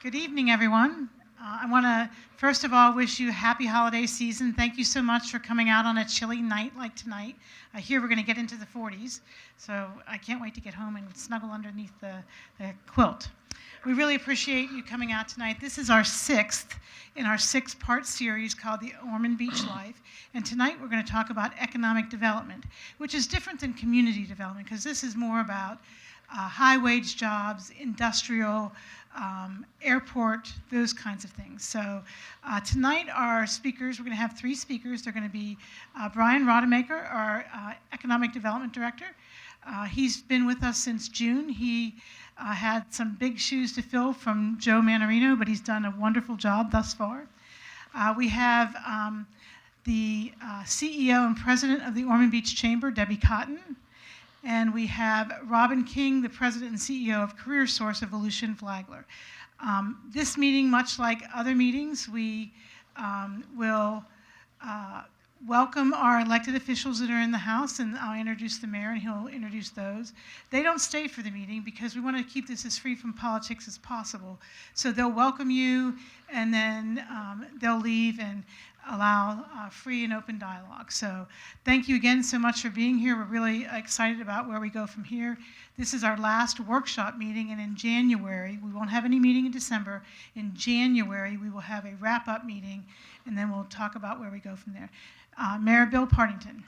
Good evening, everyone. I want to, first of all, wish you a happy holiday season. Thank you so much for coming out on a chilly night like tonight. I hear we're going to get into the 40s, so I can't wait to get home and snuggle underneath the quilt. We really appreciate you coming out tonight. This is our sixth in our six-part series called the Ormond Beach Life. And tonight we're going to talk about economic development, which is different than community development, because this is more about high-wage jobs, industrial, airport, those kinds of things. So tonight our speakers, we're going to have three speakers. They're going to be Brian Rodemaker, our Economic Development Director. He's been with us since June. He had some big shoes to fill from Joe Manarino, but he's done a wonderful job thus far. We have the CEO and President of the Ormond Beach Chamber, Debbie Cotton. And we have Robin King, the President and CEO of CareerSource Evolution Flagler. This meeting, much like other meetings, we will welcome our elected officials that are in the House, and I'll introduce the mayor and he'll introduce those. They don't stay for the meeting because we want to keep this as free from politics as possible. So they'll welcome you and then they'll leave and allow free and open dialogue. So thank you again so much for being here. We're really excited about where we go from here. This is our last workshop meeting, and in January, we won't have any meeting in December. In January, we will have a wrap-up meeting, and then we'll talk about where we go from there. Mayor Bill Partington.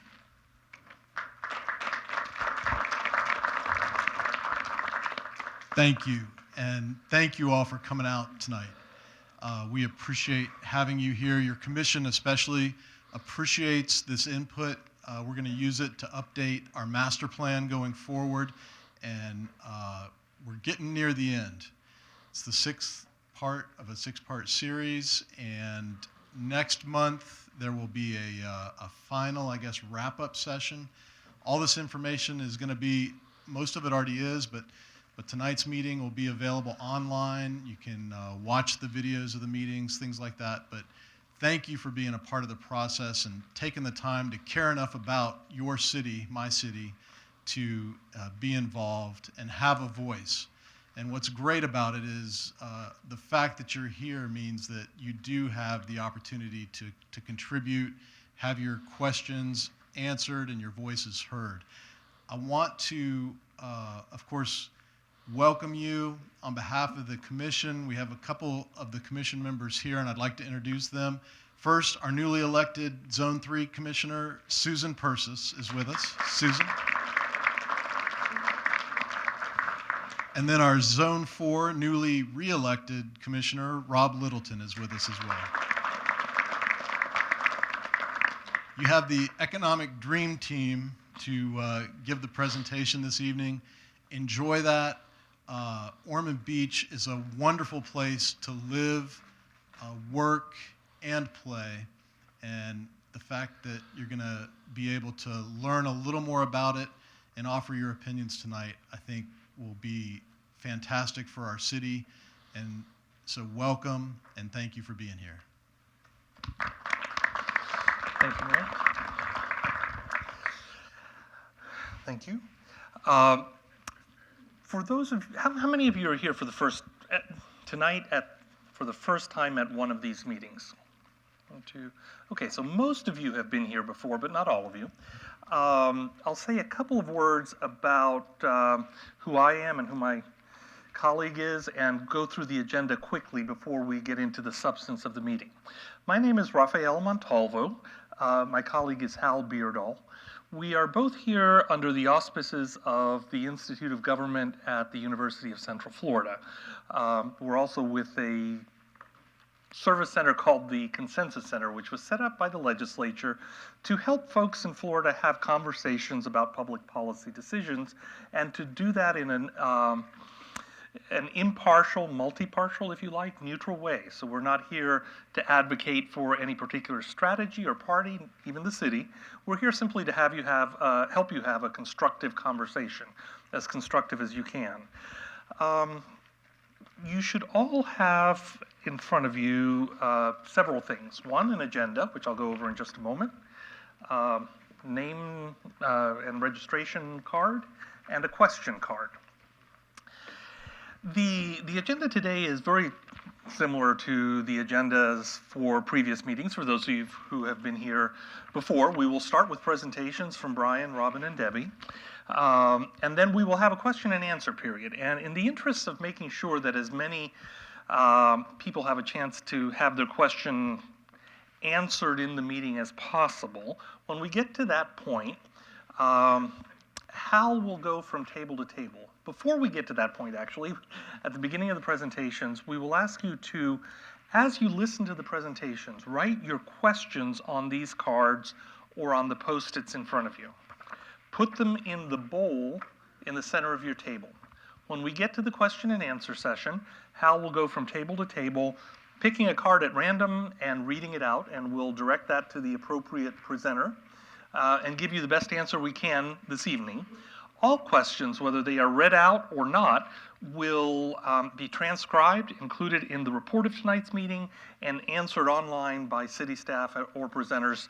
Thank you, and thank you all for coming out tonight. We appreciate having you here. Your commission especially appreciates this input. We're going to use it to update our master plan going forward, and we're getting near the end. It's the sixth part of a six-part series, and next month there will be a final, I guess, wrap-up session. All this information is going to be, most of it already is, but tonight's meeting will be available online. You can watch the videos of the meetings, things like that. But thank you for being a part of the process and taking the time to care enough about your city, my city, to be involved and have a voice. And what's great about it is the fact that you're here means that you do have the opportunity to contribute, have your questions answered, and your voices heard. I want to, of course, welcome you on behalf of the commission. We have a couple of the commission members here, and I'd like to introduce them. First, our newly elected Zone 3 Commissioner, Susan Persis, is with us. Susan. And then our Zone 4 newly re-elected Commissioner, Rob Littleton, is with us as well. You have the Economic Dream Team to give the presentation this evening. Enjoy that. Ormond Beach is a wonderful place to live, work, and play. And the fact that you're going to be able to learn a little more about it and offer your opinions tonight, I think will be fantastic for our city. And so welcome, and thank you for being here. Thank you, Mayor. Thank you. For those of how many of you are here for the first tonight for the first time at one of these meetings? One, two. Okay, so most of you have been here before, but not all of you. I'll say a couple of words about who I am and who my colleague is, and go through the agenda quickly before we get into the substance of the meeting. My name is Rafael Montalvo. My colleague is Hal Beardall. We are both here under the auspices of the Institute of Government at the University of Central Florida. We're also with a service center called the Consensus Center, which was set up by the legislature to help folks in Florida have conversations about public policy decisions, and to do that in an impartial, multi-partial, if you like, neutral way. So we're not here to advocate for any particular strategy or party, even the city. We're here simply to help you have a constructive conversation, as constructive as you can. You should all have in front of you several things. One, an agenda, which I'll go over in just a moment, name and registration card, and a question card. The agenda today is very similar to the agendas for previous meetings. For those of you who have been here before, we will start with presentations from Brian, Robin, and Debbie. And then we will have a question and answer period. And in the interest of making sure that as many people have a chance to have their question answered in the meeting as possible, when we get to that point, Hal will go from table to table. Before we get to that point, actually, at the beginning of the presentations, we will ask you to, as you listen to the presentations, write your questions on these cards or on the Post-its in front of you. Put them in the bowl in the center of your table. When we get to the question and answer session, Hal will go from table to table, picking a card at random and reading it out, and we'll direct that to the appropriate presenter and give you the best answer we can this evening. All questions, whether they are read out or not, will be transcribed, included in the report of tonight's meeting, and answered online by city staff or presenters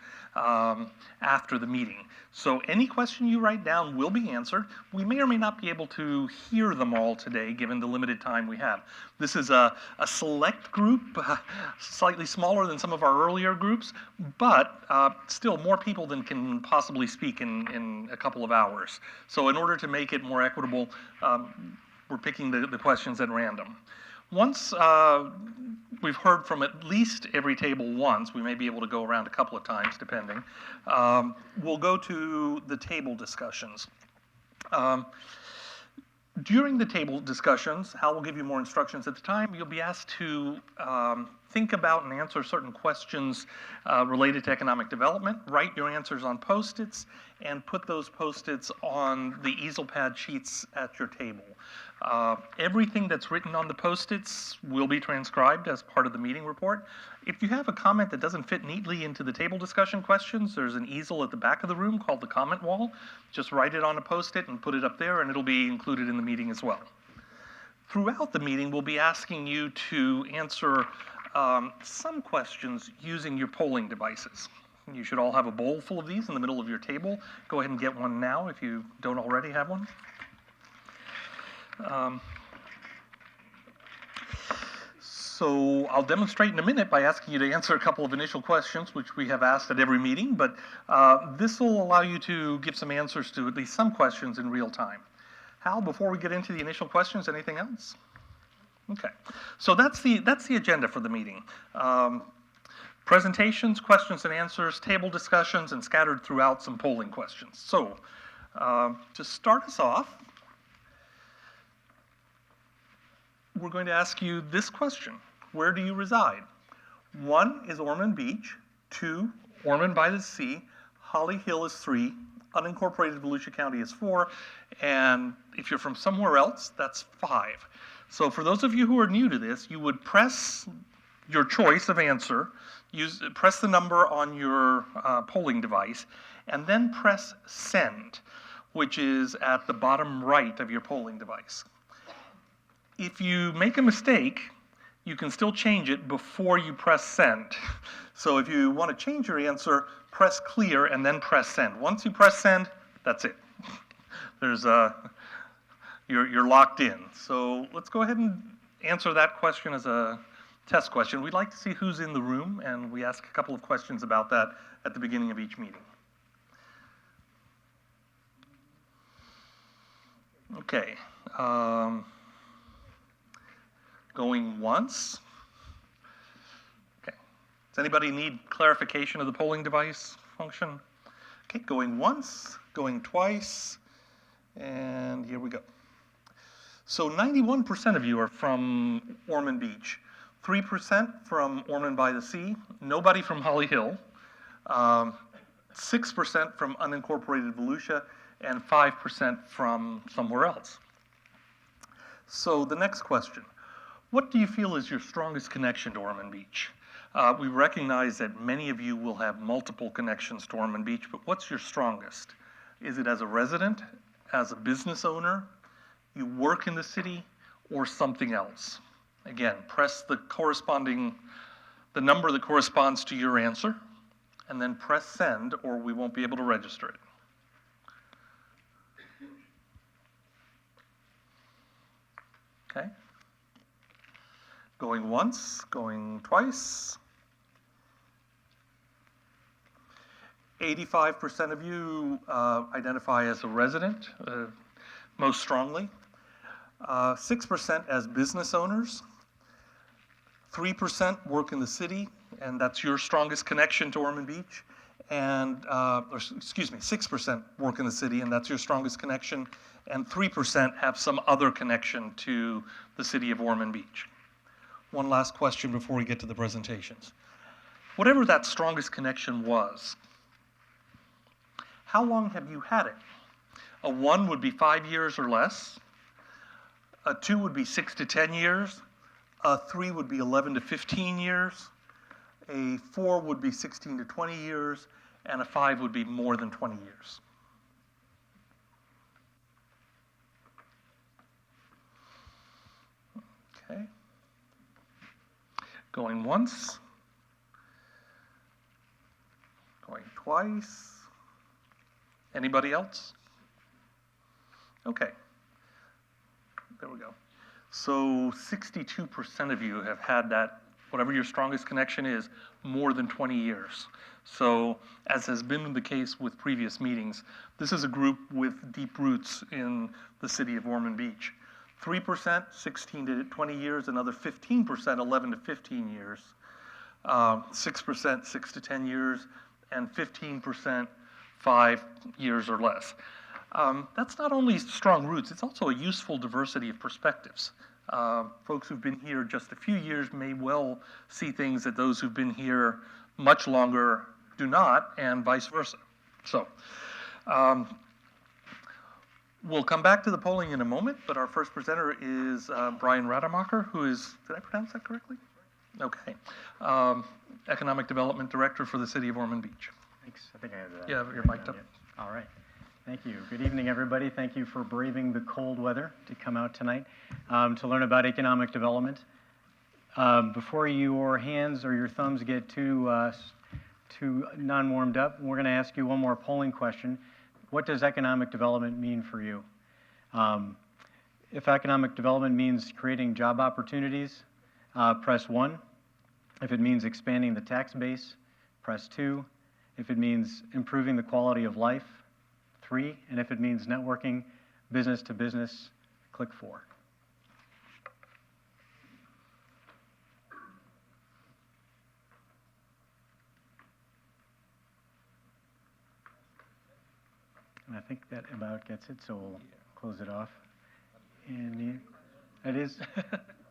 after the meeting. So any question you write down will be answered. We may or may not be able to hear them all today, given the limited time we have. This is a select group, slightly smaller than some of our earlier groups, but still more people than can possibly speak in a couple of hours. So in order to make it more equitable, we're picking the questions at random. Once we've heard from at least every table once, we may be able to go around a couple of times depending, we'll go to the table discussions. During the table discussions, Hal will give you more instructions at the time. You'll be asked to think about and answer certain questions related to economic development. Write your answers on Post-its and put those Post-its on the easel pad sheets at your table. Everything that's written on the Post-its will be transcribed as part of the meeting report. If you have a comment that doesn't fit neatly into the table discussion questions, there's an easel at the back of the room called the comment wall. Just write it on a Post-it and put it up there, and it'll be included in the meeting as well. Throughout the meeting, we'll be asking you to answer some questions using your polling devices. You should all have a bowl full of these in the middle of your table. Go ahead and get one now if you don't already have one. So I'll demonstrate in a minute by asking you to answer a couple of initial questions, which we have asked at every meeting, but this will allow you to give some answers to at least some questions in real time. Hal, before we get into the initial questions, anything else? Okay, so that's the agenda for the meeting. Presentations, questions and answers, table discussions, and scattered throughout some polling questions. So to start us off, we're going to ask you this question. Where do you reside? 1 is Ormond Beach, 2, Ormond by the Sea, Holly Hill is 3, unincorporated Volusia County is 4, and if you're from somewhere else, that's 5. So for those of you who are new to this, you would press your choice of answer, press the number on your polling device, and then press send, which is at the bottom right of your polling device. If you make a mistake, you can still change it before you press send. So if you want to change your answer, press clear and then press send. Once you press send, that's it. You're locked in. So let's go ahead and answer that question as a test question. We'd like to see who's in the room, and we ask a couple of questions about that at the beginning of each meeting. Okay. Going once. Okay. Does anybody need clarification of the polling device function? Okay, going once, going twice, and here we go. So 91% of you are from Ormond Beach, 3% from Ormond by the Sea, nobody from Holly Hill, 6% from unincorporated Volusia, and 5% from somewhere else. So the next question. What do you feel is your strongest connection to Ormond Beach? We recognize that many of you will have multiple connections to Ormond Beach, but what's your strongest? Is it as a resident, as a business owner, you work in the city, or something else? Again, press the number that corresponds to your answer, and then press send, or we won't be able to register it. Okay. Going once, going twice. 85% of you identify as a resident, most strongly. 6% as business owners. 3% work in the city, and that's your strongest connection to Ormond Beach. And, 6% work in the city, and that's your strongest connection. And 3% have some other connection to the city of Ormond Beach. One last question before we get to the presentations. Whatever that strongest connection was, how long have you had it? A 1 would be 5 years or less. A 2 would be 6 to 10 years. A 3 would be 11 to 15 years. A 4 would be 16 to 20 years. And a 5 would be more than 20 years. Okay. Going once. Going twice. Anybody else? Okay. There we go. So 62% of you have had that, whatever your strongest connection is, more than 20 years. So as has been the case with previous meetings, this is a group with deep roots in the city of Ormond Beach. 3%, 16 to 20 years, another 15%, 11 to 15 years. 6%, 6 to 10 years, and 15%, 5 years or less. That's not only strong roots, it's also a useful diversity of perspectives. Folks who've been here just a few years may well see things that those who've been here much longer do not, and vice versa. So, we'll come back to the polling in a moment, but our first presenter is Brian Rademacher, who is, did I pronounce that correctly? Okay. Economic Development Director for the City of Ormond Beach. Thanks. I think I have that. Yeah, you're mic'd up. All right. Thank you. Good evening, everybody. Thank you for braving the cold weather to come out tonight to learn about economic development. Before your hands or your thumbs get too non-warmed up, we're going to ask you one more polling question. What does economic development mean for you? If economic development means creating job opportunities, press 1. If it means expanding the tax base, press 2. If it means improving the quality of life, 3. And if it means networking business to business, click 4. And I think that about gets it, so we'll close it off. And it is.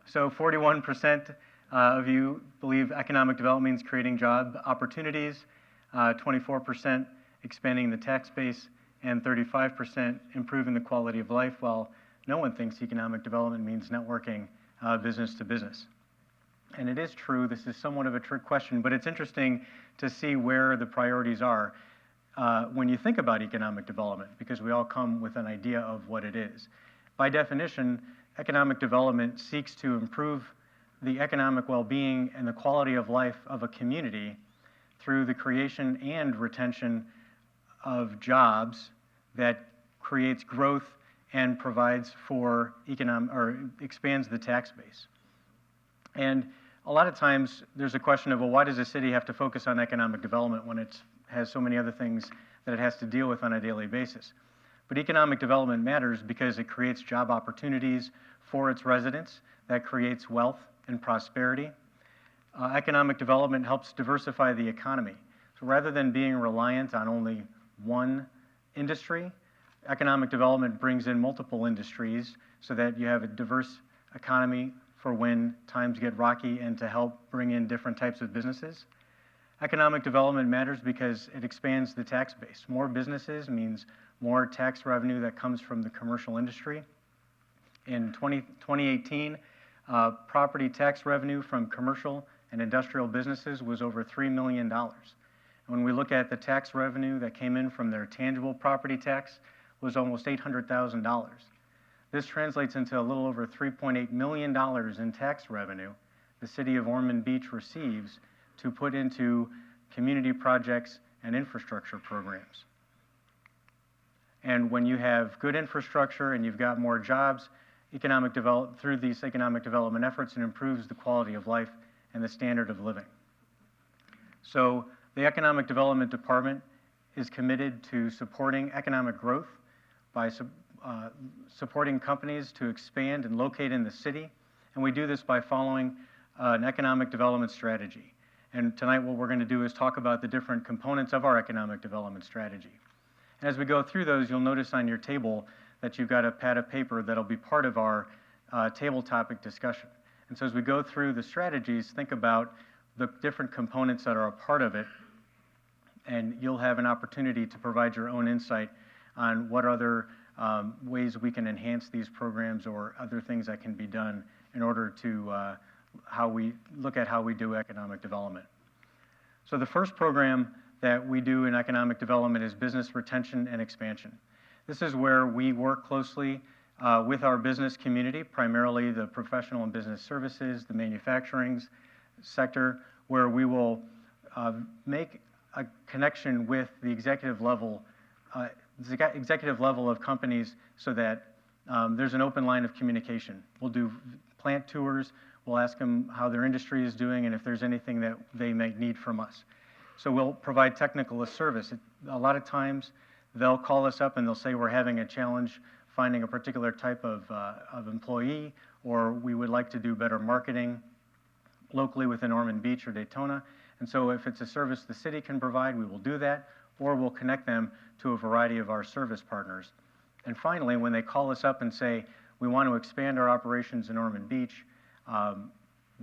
So 41% of you believe economic development means creating job opportunities, 24% expanding the tax base, and 35% improving the quality of life, while no one thinks economic development means networking business to business. And it is true, this is somewhat of a trick question, but it's interesting to see where the priorities are when you think about economic development, because we all come with an idea of what it is. By definition, economic development seeks to improve the economic well-being and the quality of life of a community through the creation and retention of jobs that creates growth and provides for expands the tax base. And a lot of times there's a question of, well, why does a city have to focus on economic development when it has so many other things that it has to deal with on a daily basis? But economic development matters because it creates job opportunities for its residents, that creates wealth and prosperity. Economic development helps diversify the economy. So rather than being reliant on only one industry, economic development brings in multiple industries so that you have a diverse economy for when times get rocky and to help bring in different types of businesses. Economic development matters because it expands the tax base. More businesses means more tax revenue that comes from the commercial industry. In 2018, property tax revenue from commercial and industrial businesses was over $3 million. When we look at the tax revenue that came in from their tangible property tax, was almost $800,000. This translates into a little over $3.8 million in tax revenue the city of Ormond Beach receives to put into community projects and infrastructure programs. And when you have good infrastructure and you've got more jobs, through these economic development efforts and improves the quality of life and the standard of living. So the Economic Development Department is committed to supporting economic growth by supporting companies to expand and locate in the city. And we do this by following an economic development strategy. And tonight what we're going to do is talk about the different components of our economic development strategy. And as we go through those, you'll notice on your table that you've got a pad of paper that'll be part of our table topic discussion. And so as we go through the strategies, think about the different components that are a part of it, and you'll have an opportunity to provide your own insight on what other ways we can enhance these programs or other things that can be done in order to how we look at how we do economic development. So the first program that we do in economic development is business retention and expansion. This is where we work closely with our business community, primarily the professional and business services, the manufacturing sector, where we will make a connection with the executive level of companies so that there's an open line of communication. We'll do plant tours. We'll ask them how their industry is doing and if there's anything that they may need from us. So we'll provide technical service. A lot of times they'll call us up and they'll say we're having a challenge finding a particular type of employee, or we would like to do better marketing locally within Ormond Beach or Daytona. And so if it's a service the city can provide, we will do that, or we'll connect them to a variety of our service partners. And finally, when they call us up and say, we want to expand our operations in Ormond Beach,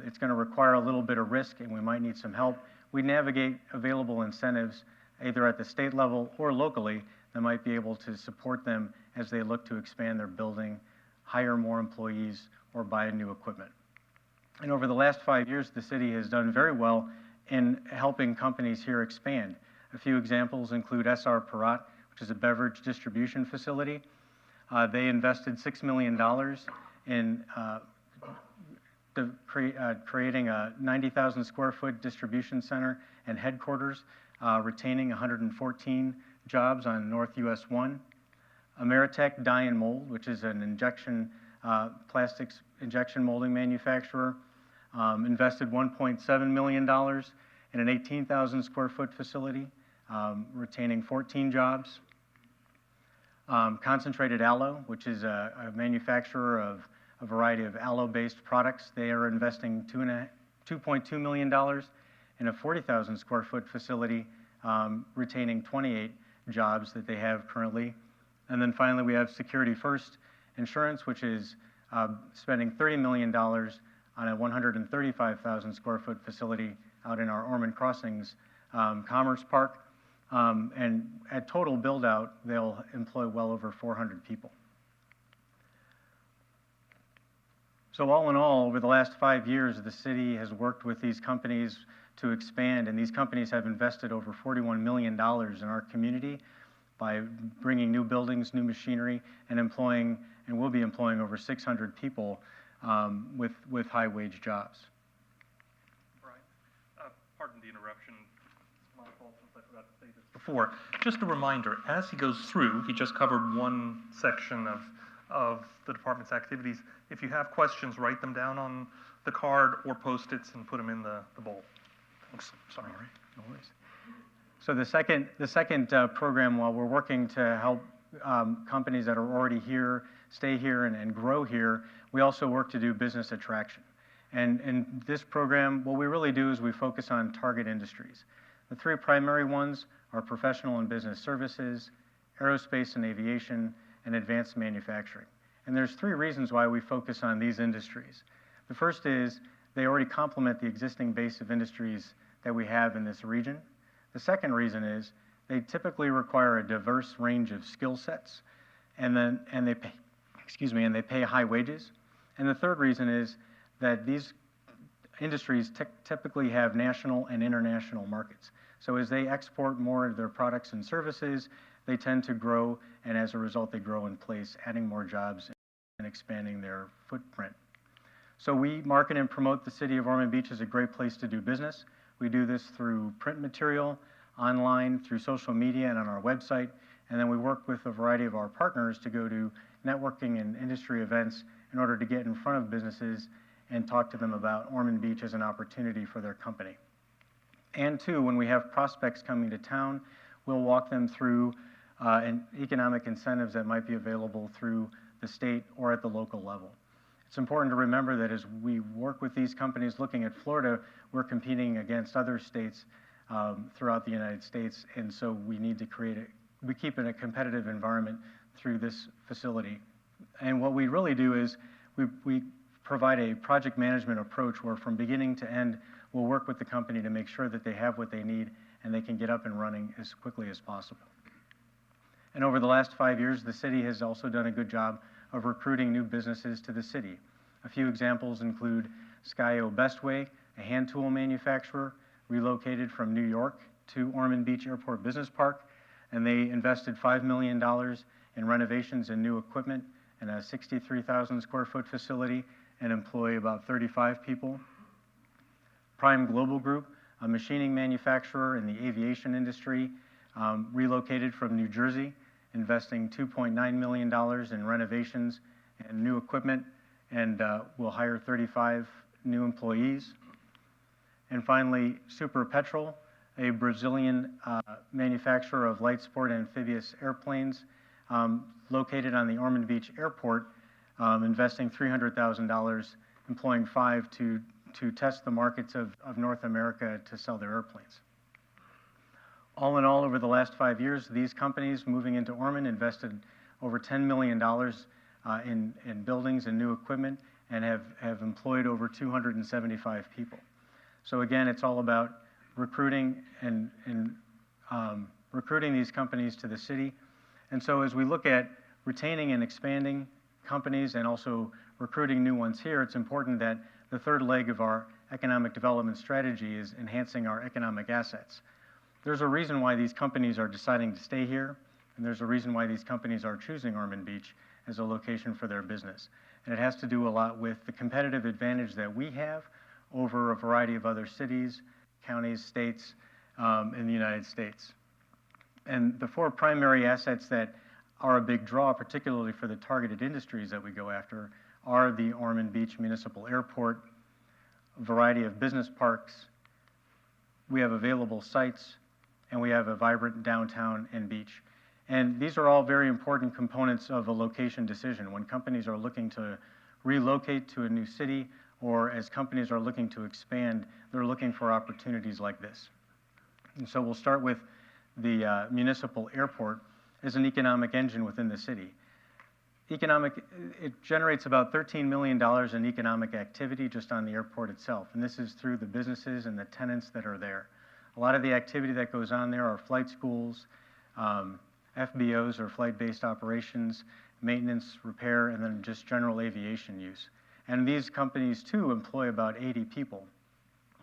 it's going to require a little bit of risk and we might need some help. We navigate available incentives either at the state level or locally that might be able to support them as they look to expand their building, hire more employees, or buy new equipment. And over the last 5 years, the city has done very well in helping companies here expand. A few examples include S.R. Perot, which is a beverage distribution facility. They invested $6 million in creating a 90,000 square foot distribution center and headquarters, retaining 114 jobs on North US 1. Ameritech Dye and Mold, which is an plastics injection molding manufacturer, invested $1.7 million in an 18,000 square foot facility, retaining 14 jobs. Concentrated Aloe, which is a manufacturer of a variety of aloe-based products. They are investing $2.2 million in a 40,000 square foot facility, retaining 28 jobs that they have currently. And then finally, we have Security First Insurance, which is spending $30 million on a 135,000 square foot facility out in our Ormond Crossings Commerce Park. And at total build out, they'll employ well over 400 people. So all in all, over the last 5 years, the city has worked with these companies to expand, and these companies have invested over $41 million in our community by bringing new buildings, new machinery, and will be employing over 600 people with high wage jobs. Brian, pardon the interruption. It's my fault since I forgot to say this before. Just a reminder, as he goes through, he just covered one section of the department's activities. If you have questions, write them down on the card or Post-its and put them in the bowl. Thanks. Sorry. All right. No worries. So the second program, while we're working to help companies that are already here stay here and grow here, we also work to do business attraction. And in this program, what we really do is we focus on target industries. The three primary ones are professional and business services, aerospace and aviation, and advanced manufacturing. And there's three reasons why we focus on these industries. The first is they already complement the existing base of industries that we have in this region. The second reason is they typically require a diverse range of skill sets, and they pay high wages. And the third reason is that these industries typically have national and international markets. So as they export more of their products and services, they tend to grow, and as a result, they grow in place, adding more jobs and expanding their footprint. So we market and promote the city of Ormond Beach as a great place to do business. We do this through print material, online, through social media, and on our website. And then we work with a variety of our partners to go to networking and industry events in order to get in front of businesses and talk to them about Ormond Beach as an opportunity for their company. And two, when we have prospects coming to town, we'll walk them through economic incentives that might be available through the state or at the local level. It's important to remember that as we work with these companies looking at Florida, we're competing against other states throughout the United States, and so we need to we keep in a competitive environment through this facility. And what we really do is we provide a project management approach where from beginning to end, we'll work with the company to make sure that they have what they need and they can get up and running as quickly as possible. And over the last 5 years, the city has also done a good job of recruiting new businesses to the city. A few examples include Skyo Bestway, a hand tool manufacturer, relocated from New York to Ormond Beach Airport Business Park, and they invested $5 million in renovations and new equipment in a 63,000 square foot facility and employ about 35 people. Prime Global Group, a machining manufacturer in the aviation industry, relocated from New Jersey, investing $2.9 million in renovations and new equipment, and will hire 35 new employees. And finally, Super Petrol, a Brazilian manufacturer of light sport amphibious airplanes, located on the Ormond Beach Airport, investing $300,000, employing 5 to test the markets of North America to sell their airplanes. All in all, over the last 5 years, these companies moving into Ormond invested over $10 million in buildings and new equipment and have employed over 275 people. So again, it's all about recruiting and recruiting these companies to the city. And so as we look at retaining and expanding companies and also recruiting new ones here, it's important that the third leg of our economic development strategy is enhancing our economic assets. There's a reason why these companies are deciding to stay here, and there's a reason why these companies are choosing Ormond Beach as a location for their business. And it has to do a lot with the competitive advantage that we have over a variety of other cities, counties, states in the United States. And the 4 primary assets that are a big draw, particularly for the targeted industries that we go after, are the Ormond Beach Municipal Airport, a variety of business parks, we have available sites, and we have a vibrant downtown and beach. And these are all very important components of a location decision. When companies are looking to relocate to a new city, or as companies are looking to expand, they're looking for opportunities like this. And so we'll start with the municipal airport as an economic engine within the city. It generates about $13 million in economic activity just on the airport itself, and this is through the businesses and the tenants that are there. A lot of the activity that goes on there are flight schools, FBOs or flight-based operations, maintenance, repair, and then just general aviation use. And these companies too employ about 80 people.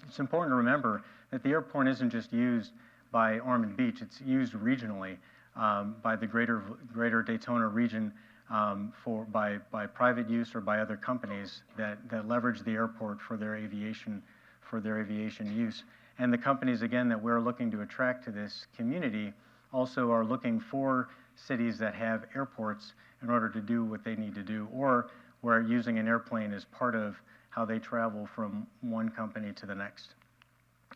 It's important to remember that the airport isn't just used by Ormond Beach, it's used regionally by the greater Daytona region by private use or by other companies that leverage the airport for their aviation use. And the companies, again, that we're looking to attract to this community also are looking for cities that have airports in order to do what they need to do, or where using an airplane is part of how they travel from one company to the next.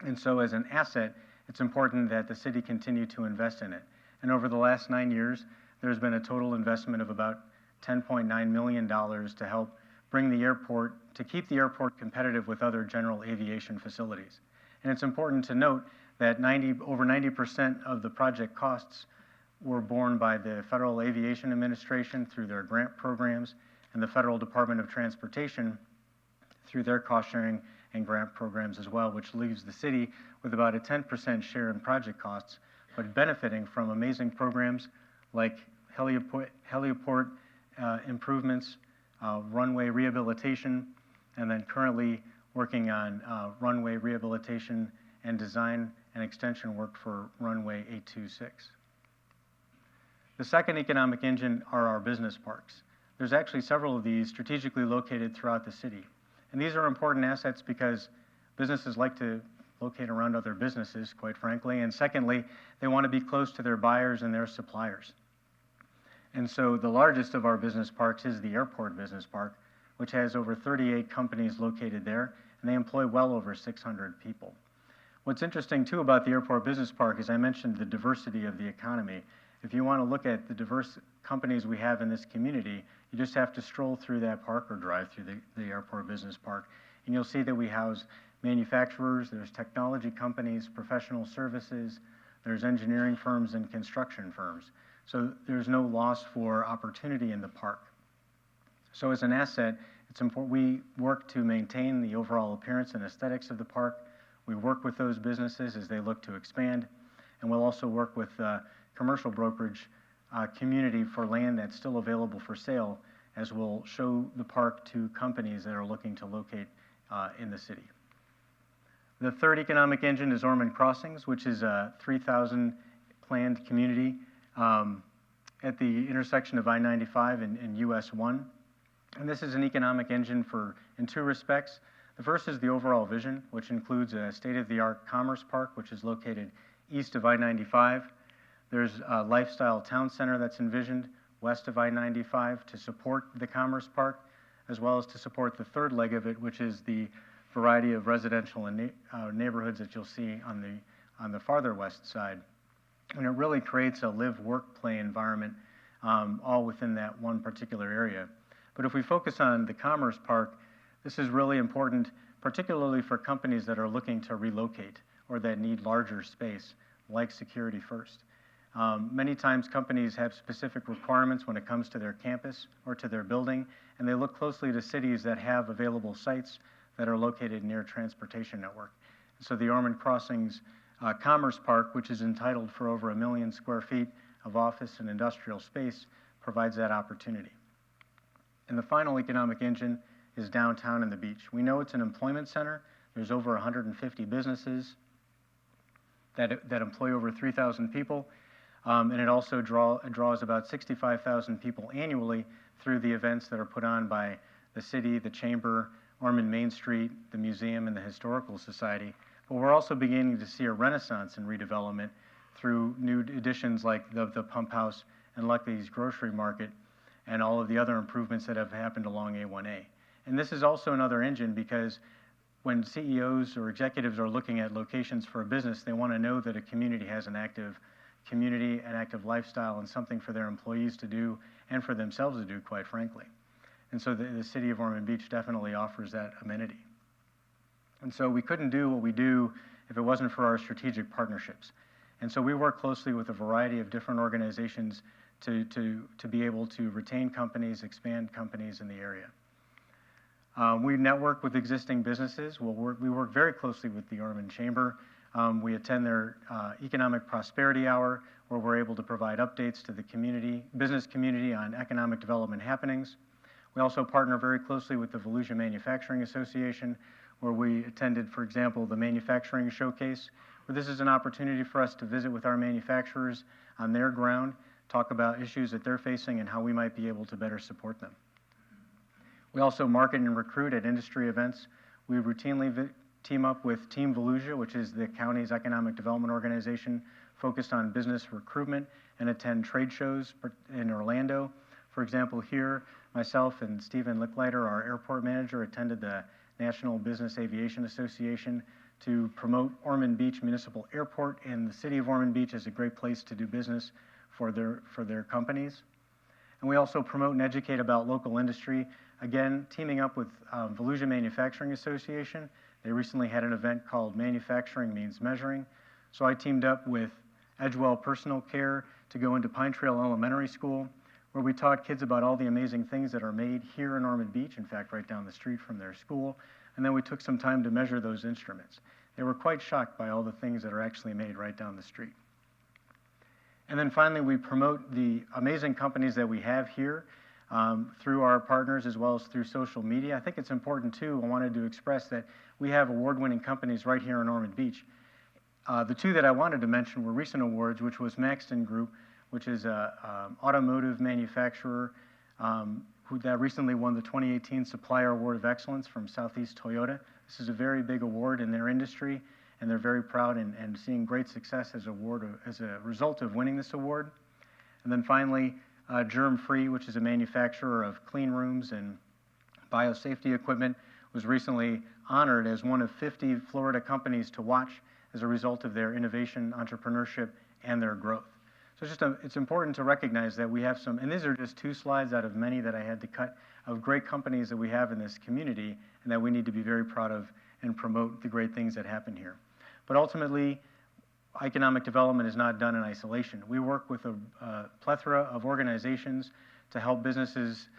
And so as an asset, it's important that the city continue to invest in it. And over the last 9 years, there's been a total investment of about $10.9 million to help bring the airport, to keep the airport competitive with other general aviation facilities. And it's important to note that over 90% of the project costs were borne by the Federal Aviation Administration through their grant programs and the Federal Department of Transportation through their cost sharing and grant programs as well, which leaves the city with about a 10% share in project costs, but benefiting from amazing programs like heliport improvements, runway rehabilitation, and then currently working on runway rehabilitation and design and extension work for runway 826. The second economic engine are our business parks. There's actually several of these strategically located throughout the city. And these are important assets because businesses like to locate around other businesses, quite frankly. And secondly, they want to be close to their buyers and their suppliers. And so the largest of our business parks is the airport business park, which has over 38 companies located there, and they employ well over 600 people. What's interesting too about the Airport Business Park is I mentioned the diversity of the economy. If you want to look at the diverse companies we have in this community, you just have to stroll through that park or drive through the Airport Business Park, and you'll see that we house manufacturers, there's technology companies, professional services, there's engineering firms and construction firms. So there's no loss for opportunity in the park. So as an asset, it's important we work to maintain the overall appearance and aesthetics of the park. We work with those businesses as they look to expand, and we'll also work with commercial brokerage community for land that's still available for sale, as we'll show the park to companies that are looking to locate in the city. The third economic engine is Ormond Crossings, which is a 3,000 planned community at the intersection of I-95 and US 1. And this is an economic engine in two respects. The first is the overall vision, which includes a state-of-the-art commerce park, which is located east of I-95. There's a lifestyle town center that's envisioned west of I-95 to support the commerce park, as well as to support the third leg of it, which is the variety of residential and neighborhoods that you'll see on the farther west side. And it really creates a live, work, play environment all within that one particular area. But if we focus on the commerce park, this is really important, particularly for companies that are looking to relocate or that need larger space, like Security First. Many times companies have specific requirements when it comes to their campus or to their building, and they look closely to cities that have available sites that are located near transportation network. So the Ormond Crossings Commerce Park, which is entitled for over 1 million square feet of office and industrial space, provides that opportunity. And the final economic engine is downtown and the beach. We know it's an employment center. There's over 150 businesses that employ over 3,000 people. And it also draws about 65,000 people annually through the events that are put on by the city, the chamber, Ormond Main Street, the museum, and the Historical Society. But we're also beginning to see a renaissance in redevelopment through new additions like the Pump House and Lucky's Grocery Market and all of the other improvements that have happened along A1A. And this is also another engine because when CEOs or executives are looking at locations for a business, they want to know that a community has an active community, an active lifestyle, and something for their employees to do and for themselves to do, quite frankly. And so the city of Ormond Beach definitely offers that amenity. And so we couldn't do what we do if it wasn't for our strategic partnerships. And so we work closely with a variety of different organizations to be able to retain companies, expand companies in the area. We network with existing businesses. We work very closely with the Ormond Chamber. We attend their Economic Prosperity Hour, where we're able to provide updates to the business community on economic development happenings. We also partner very closely with the Volusia Manufacturing Association, where we attended, for example, the Manufacturing Showcase, where this is an opportunity for us to visit with our manufacturers on their ground, talk about issues that they're facing and how we might be able to better support them. We also market and recruit at industry events. We routinely team up with Team Volusia, which is the county's economic development organization focused on business recruitment, and attend trade shows in Orlando. For example, here, myself and Stephen Licklider, our airport manager, attended the National Business Aviation Association to promote Ormond Beach Municipal Airport, and the city of Ormond Beach is a great place to do business for their companies. And we also promote and educate about local industry, again, teaming up with Volusia Manufacturing Association. They recently had an event called Manufacturing Means Measuring. So I teamed up with Edgewell Personal Care to go into Pine Trail Elementary School, where we taught kids about all the amazing things that are made here in Ormond Beach, in fact, right down the street from their school. And then we took some time to measure those instruments. They were quite shocked by all the things that are actually made right down the street. And then finally, we promote the amazing companies that we have here through our partners as well as through social media. I think it's important, too, I wanted to express that we have award-winning companies right here in Ormond Beach. The two that I wanted to mention were recent awards, which was Maxton Group, which is an automotive manufacturer that recently won the 2018 Supplier Award of Excellence from Southeast Toyota. This is a very big award in their industry, and they're very proud and seeing great success as a result of winning this award. And then finally, Germ Free, which is a manufacturer of clean rooms and biosafety equipment was recently honored as one of 50 Florida companies to watch as a result of their innovation, entrepreneurship, and their growth. So it's important to recognize that we have some, and these are just 2 slides out of many that I had to cut, of great companies that we have in this community and that we need to be very proud of and promote the great things that happen here. But ultimately, economic development is not done in isolation. We work with a plethora of organizations to help businesses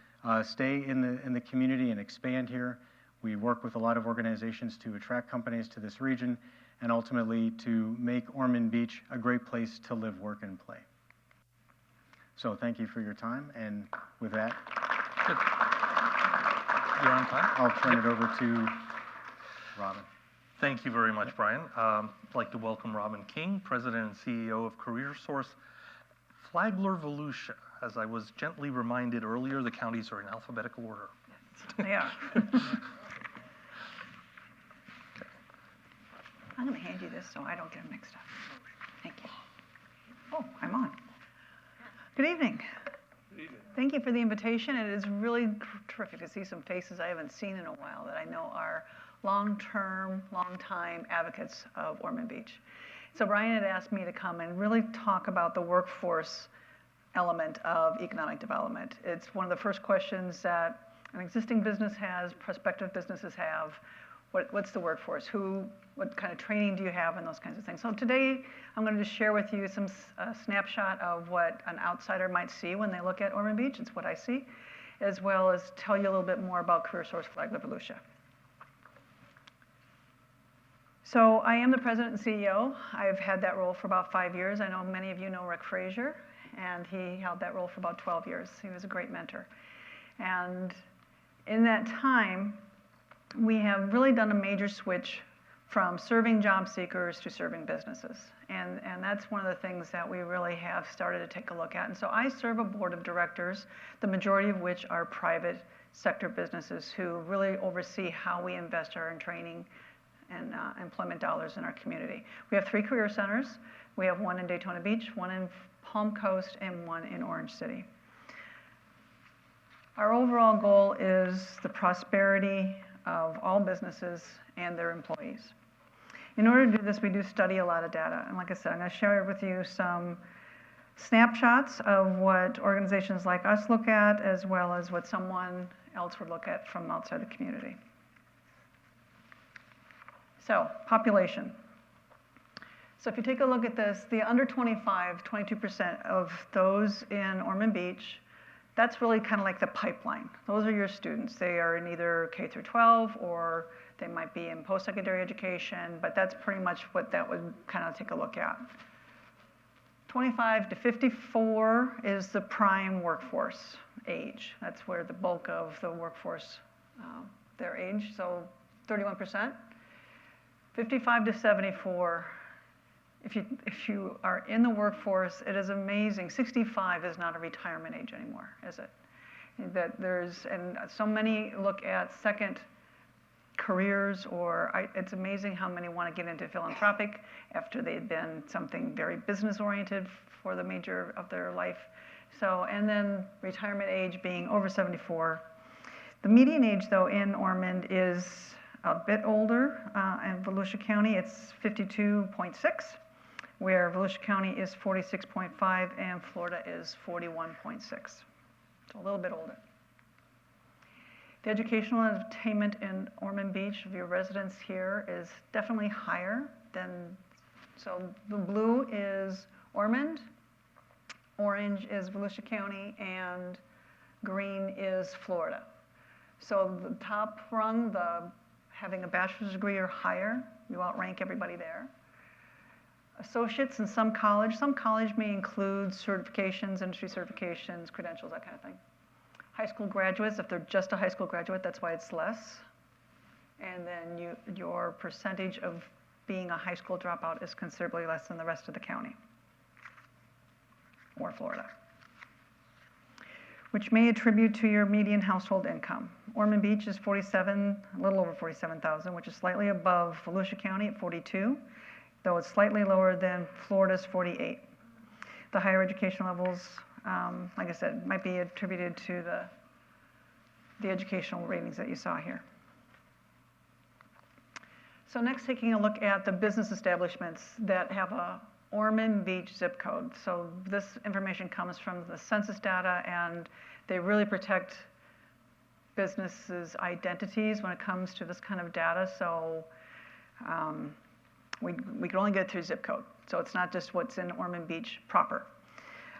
stay in the community and expand here. We work with a lot of organizations to attract companies to this region and ultimately to make Ormond Beach a great place to live, work, and play. So thank you for your time, and with that, Good. You're on time? I'll turn it over to Robin. Thank you very much, Brian. I'd like to welcome Robin King, President and CEO of CareerSource Flagler Volusia. As I was gently reminded earlier, the counties are in alphabetical order. They are. I'm going to hand you this so I don't get them mixed up. Thank you. Oh, I'm on. Good evening. Good evening. Thank you for the invitation. It is really terrific to see some faces I haven't seen in a while that I know are long-term, long-time advocates of Ormond Beach. So Brian had asked me to come and really talk about the workforce element of economic development. It's one of the first questions that an existing business has, prospective businesses have. What's the workforce? What kind of training do you have, and those kinds of things. So today, I'm going to just share with you some snapshot of what an outsider might see when they look at Ormond Beach. It's what I see, as well as tell you a little bit more about CareerSource Flagler Volusia. So I am the president and CEO. I've had that role for about 5 years. I know many of you know Rick Frazier, and he held that role for about 12 years. He was a great mentor. And in that time, we have really done a major switch from serving job seekers to serving businesses. And that's one of the things that we really have started to take a look at. And so I serve a board of directors, the majority of which are private sector businesses who really oversee how we invest our in training and employment dollars in our community. We have 3 career centers. We have one in Daytona Beach, one in Palm Coast, and one in Orange City. Our overall goal is the prosperity of all businesses and their employees. In order to do this, we do study a lot of data. And like I said, I'm going to share with you some snapshots of what organizations like us look at, as well as what someone else would look at from outside the community. So, population. So if you take a look at this, the under 25, 22% of those in Ormond Beach, that's really kind of like the pipeline. Those are your students. They are in either K through 12, or they might be in post-secondary education, but that's pretty much what that would kind of take a look at. 25 to 54 is the prime workforce age. That's where the bulk of the workforce, their age, so 31%. 55 to 74, if you are in the workforce, it is amazing. 65 is not a retirement age anymore, is it? And so many look at second careers, it's amazing how many want to get into philanthropic after they've been something very business oriented for the major of their life. So, and then retirement age being over 74. The median age though in Ormond is a bit older. In Volusia County, it's 52.6, where Volusia County is 46.5 and Florida is 41.6. So a little bit older. The educational attainment in Ormond Beach of your residents here is definitely higher than, so the blue is Ormond, orange is Volusia County, and green is Florida. So the top rung, having a bachelor's degree or higher, you outrank everybody there. Associates in some college may include certifications, industry certifications, credentials, that kind of thing. High school graduates, if they're just a high school graduate, that's why it's less. And then your percentage of being a high school dropout is considerably less than the rest of the county or Florida, which may attribute to your median household income. Ormond Beach is a little over 47,000, which is slightly above Volusia County at 42, though it's slightly lower than Florida's 48. The higher education levels, like I said, might be attributed to the educational ratings that you saw here. So next, taking a look at the business establishments that have a Ormond Beach zip code. So this information comes from the census data, and they really protect businesses' identities when it comes to this kind of data. So we can only get it through zip code. So it's not just what's in Ormond Beach proper.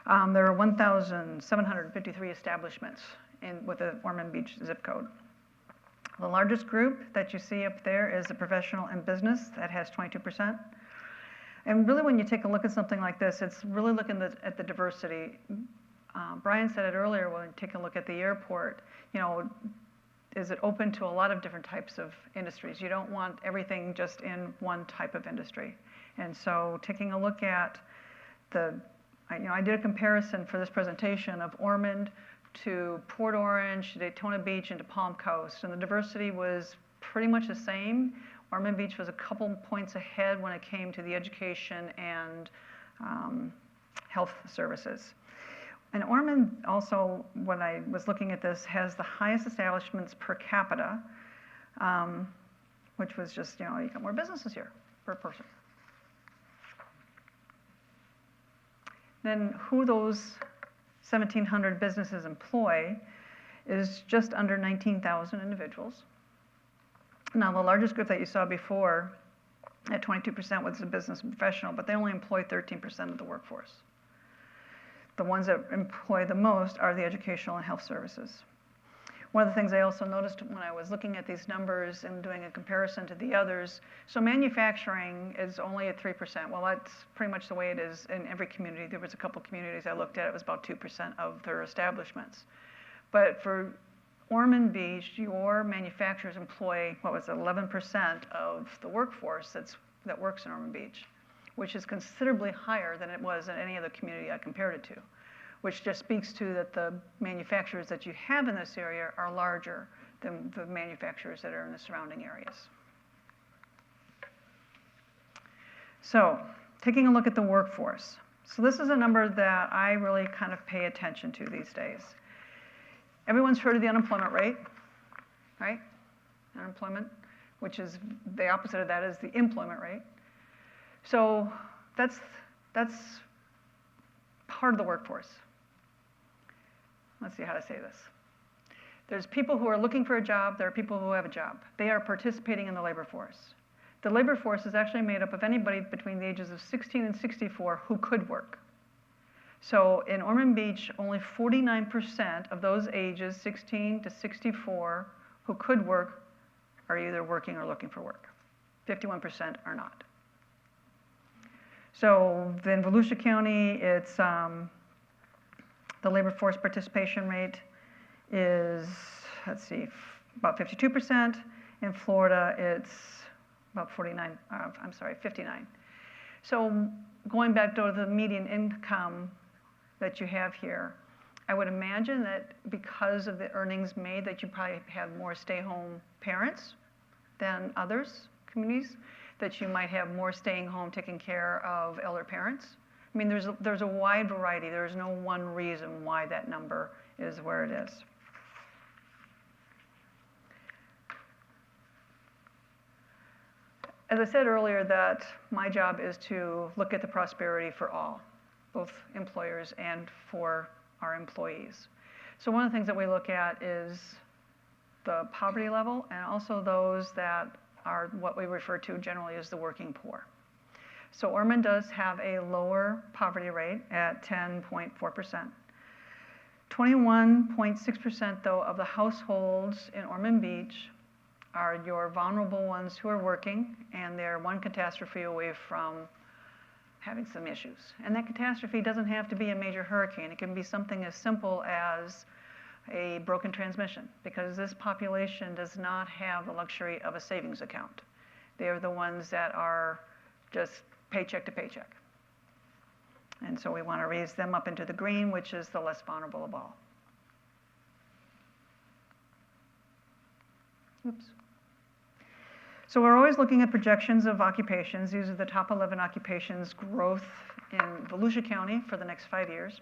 There are 1,753 establishments with the Ormond Beach zip code. The largest group that you see up there is the professional and business. That has 22%. And really, when you take a look at something like this, it's really looking at the diversity. Brian said it earlier when you take a look at the airport, you know, is it open to a lot of different types of industries? You don't want everything just in one type of industry. And so taking a look at I did a comparison for this presentation of Ormond to Port Orange, to Daytona Beach, and to Palm Coast. And the diversity was pretty much the same. Ormond Beach was a couple points ahead when it came to the education and health services. And Ormond also, when I was looking at this, has the highest establishments per capita, which was just, you got more businesses here per person. Then who those 1,700 businesses employ is just under 19,000 individuals. Now, the largest group that you saw before at 22% was the business and professional, but they only employ 13% of the workforce. The ones that employ the most are the educational and health services. One of the things I also noticed when I was looking at these numbers and doing a comparison to the others, so manufacturing is only at 3%. Well, that's pretty much the way it is in every community. There was a couple communities I looked at, it was about 2% of their establishments. But for Ormond Beach, your manufacturers employ, 11% of the workforce that works in Ormond Beach, which is considerably higher than it was in any other community I compared it to, which just speaks to that the manufacturers that you have in this area are larger than the manufacturers that are in the surrounding areas. So, taking a look at the workforce. So this is a number that I really kind of pay attention to these days. Everyone's heard of the unemployment rate, right? Unemployment, which is the opposite of that is the employment rate. So that's part of the workforce. Let's see how to say this. There's people who are looking for a job, there are people who have a job. They are participating in the labor force. The labor force is actually made up of anybody between the ages of 16 and 64 who could work. So in Ormond Beach, only 49% of those ages 16 to 64 who could work are either working or looking for work. 51% are not. So in Volusia County, it's the labor force participation rate is, let's see, about 52%. In Florida, it's about 59. So going back to the median income that you have here, I would imagine that because of the earnings made, that you probably have more stay-home parents than others communities, that you might have more staying home taking care of elder parents. I mean, there's a wide variety. There's no one reason why that number is where it is. As I said earlier, that my job is to look at the prosperity for all, both employers and for our employees. So one of the things that we look at is the poverty level and also those that are what we refer to generally as the working poor. So Ormond does have a lower poverty rate at 10.4%. 21.6% though of the households in Ormond Beach are your vulnerable ones who are working, and they're one catastrophe away from having some issues. And that catastrophe doesn't have to be a major hurricane. It can be something as simple as a broken transmission, because this population does not have the luxury of a savings account. They are the ones that are just paycheck to paycheck. And so we want to raise them up into the green, which is the less vulnerable of all. Oops. So we're always looking at projections of occupations. These are the top 11 occupations growth in Volusia County for the next 5 years.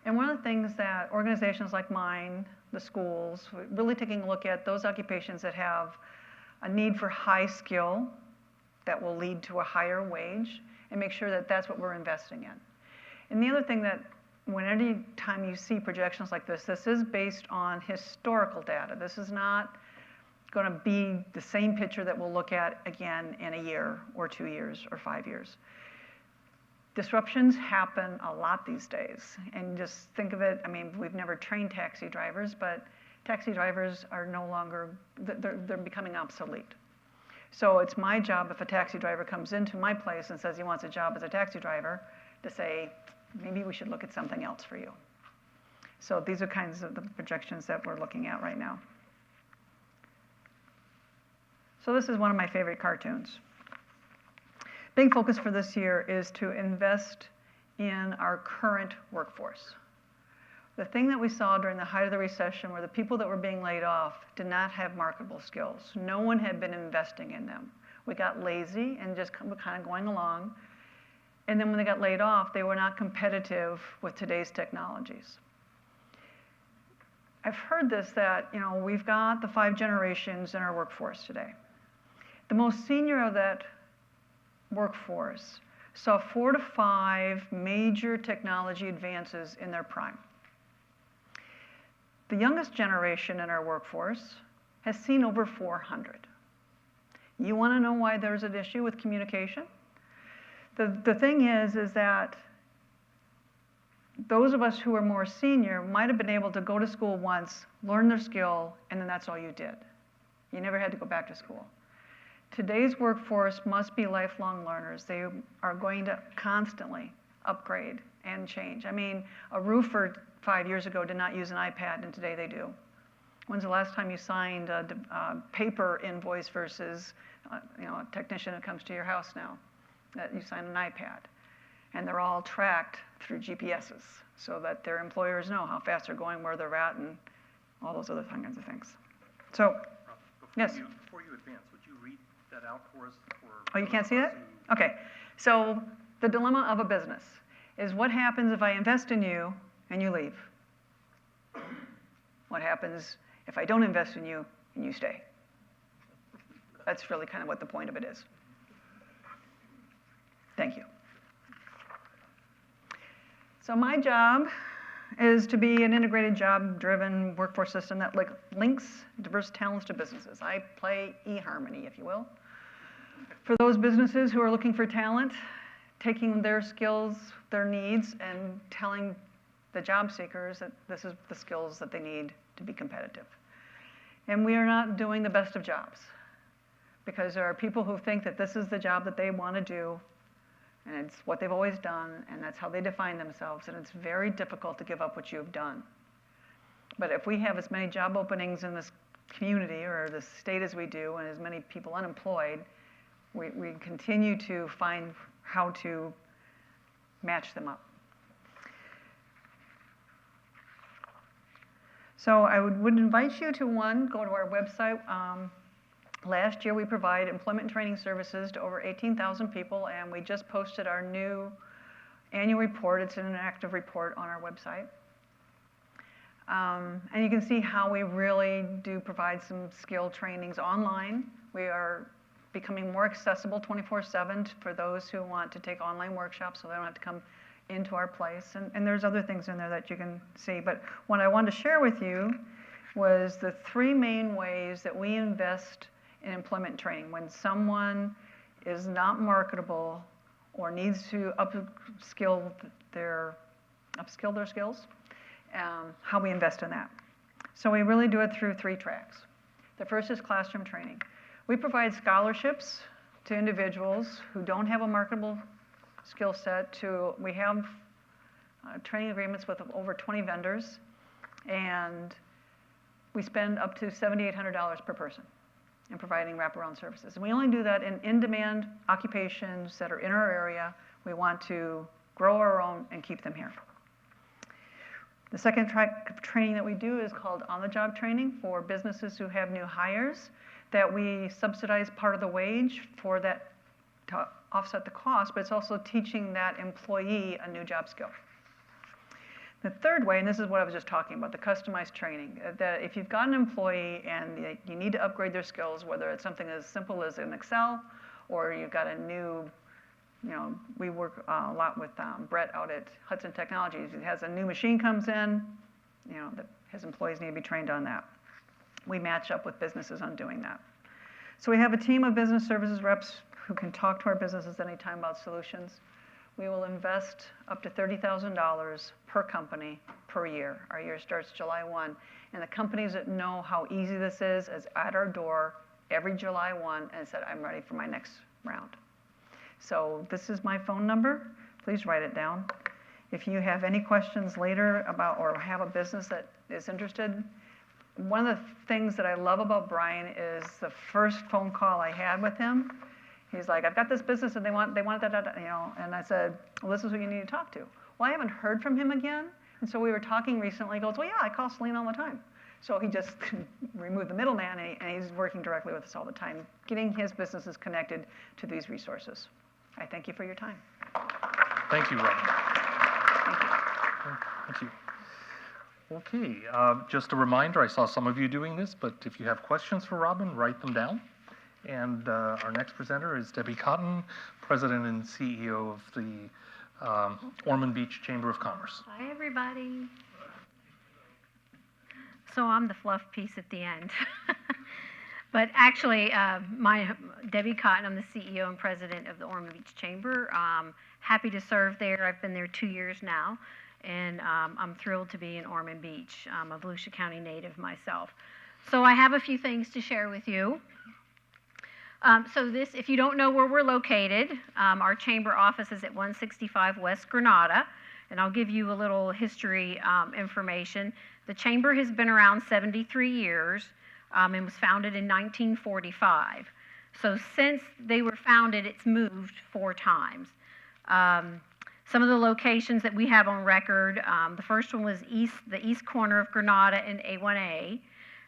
And one of the things that organizations like mine the schools, really taking a look at those occupations that have a need for high skill that will lead to a higher wage, and make sure that that's what we're investing in. And the other thing that any time you see projections like this is based on historical data. This is not going to be the same picture that we'll look at again in a year or 2 years or 5 years. Disruptions happen a lot these days. And just think of it, I mean, we've never trained taxi drivers, but taxi drivers are no longer, they're becoming obsolete. So it's my job if a taxi driver comes into my place and says he wants a job as a taxi driver to say, maybe we should look at something else for you. So these are kinds of the projections that we're looking at right now. So this is one of my favorite cartoons. Big focus for this year is to invest in our current workforce. The thing that we saw during the height of the recession were the people that were being laid off did not have marketable skills. No one had been investing in them. We got lazy and just kind of going along. And then when they got laid off, they were not competitive with today's technologies. I've heard this that, you know, we've got the 5 generations in our workforce today. The most senior of that workforce saw 4 to 5 major technology advances in their prime. The youngest generation in our workforce has seen over 400. You want to know why there's an issue with communication? The thing is that those of us who are more senior might have been able to go to school once, learn their skill, and then that's all you did. You never had to go back to school. Today's workforce must be lifelong learners. They are going to constantly upgrade and change. I mean, a roofer 5 years ago did not use an iPad, and today they do. When's the last time you signed a paper invoice versus a technician that comes to your house now? That you sign an iPad. And they're all tracked through GPSs so that their employers know how fast they're going, where they're at, and all those other kinds of things. So, yes? Before you advance, would you read that out for us? Oh, you can't see it? Okay. So the dilemma of a business is what happens if I invest in you and you leave? What happens if I don't invest in you and you stay? That's really kind of what the point of it is. Thank you. So my job is to be an integrated job-driven workforce system that links diverse talents to businesses. I play eHarmony, if you will. For those businesses who are looking for talent, taking their skills, their needs, and telling the job seekers that this is the skills that they need to be competitive. And we are not doing the best of jobs because there are people who think that this is the job that they want to do, and it's what they've always done, and that's how they define themselves, and it's very difficult to give up what you've done. But if we have as many job openings in this community or this state as we do, and as many people unemployed, we continue to find how to match them up. So I would invite you to, go to our website. Last year we provided employment and training services to over 18,000 people, and we just posted our new annual report. It's an interactive report on our website. And you can see how we really do provide some skill trainings online. We are becoming more accessible 24/7 for those who want to take online workshops so they don't have to come into our place. And there's other things in there that you can see. But what I wanted to share with you was the 3 main ways that we invest in employment training. When someone is not marketable or needs to upskill their skills, how we invest in that. So we really do it through 3 tracks. The first is classroom training. We provide scholarships to individuals who don't have a marketable skill set. We have training agreements with over 20 vendors, and we spend up to $7,800 per person in providing wraparound services. And we only do that in in-demand occupations that are in our area. We want to grow our own and keep them here. The second track of training that we do is called on-the-job training for businesses who have new hires, that we subsidize part of the wage for that to offset the cost, but it's also teaching that employee a new job skill. The third way, and this is what I was just talking about, the customized training, that if you've got an employee and you need to upgrade their skills, whether it's something as simple as an Excel, or you've got a new, we work a lot with Brett out at Hudson Technologies. He has a new machine comes in, that his employees need to be trained on that. We match up with businesses on doing that. So we have a team of business services reps who can talk to our businesses anytime about solutions. We will invest up to $30,000 per company per year. Our year starts July 1. And the companies that know how easy this is at our door every July 1 and said, I'm ready for my next round. So this is my phone number. Please write it down. If you have any questions later about or have a business that is interested, one of the things that I love about Brian is the first phone call I had with him. He's like, I've got this business and they want that, and I said, well, this is who you need to talk to. Well, I haven't heard from him again. And so we were talking recently. He goes, well, yeah, I call Celine all the time. So he just removed the middleman and he's working directly with us all the time, getting his businesses connected to these resources. I thank you for your time. Thank you, Robin. Thank you. Thank you. Okay, just a reminder, I saw some of you doing this, but if you have questions for Robin, write them down. And our next presenter is Debbie Cotton, President and CEO of the Ormond Beach Chamber of Commerce. Hi, everybody. So I'm the fluff piece at the end. But actually, Debbie Cotton, I'm the CEO and President of the Ormond Beach Chamber. Happy to serve there. I've been there 2 years now, and I'm thrilled to be in Ormond Beach. I'm a Volusia County native myself. So I have a few things to share with you. If you don't know where we're located, our chamber office is at 165 West Granada, and I'll give you a little history information. The chamber has been around 73 years and was founded in 1945. So since they were founded, it's moved 4 times. Some of the locations that we have on record, the first one was the east corner of Granada in A1A,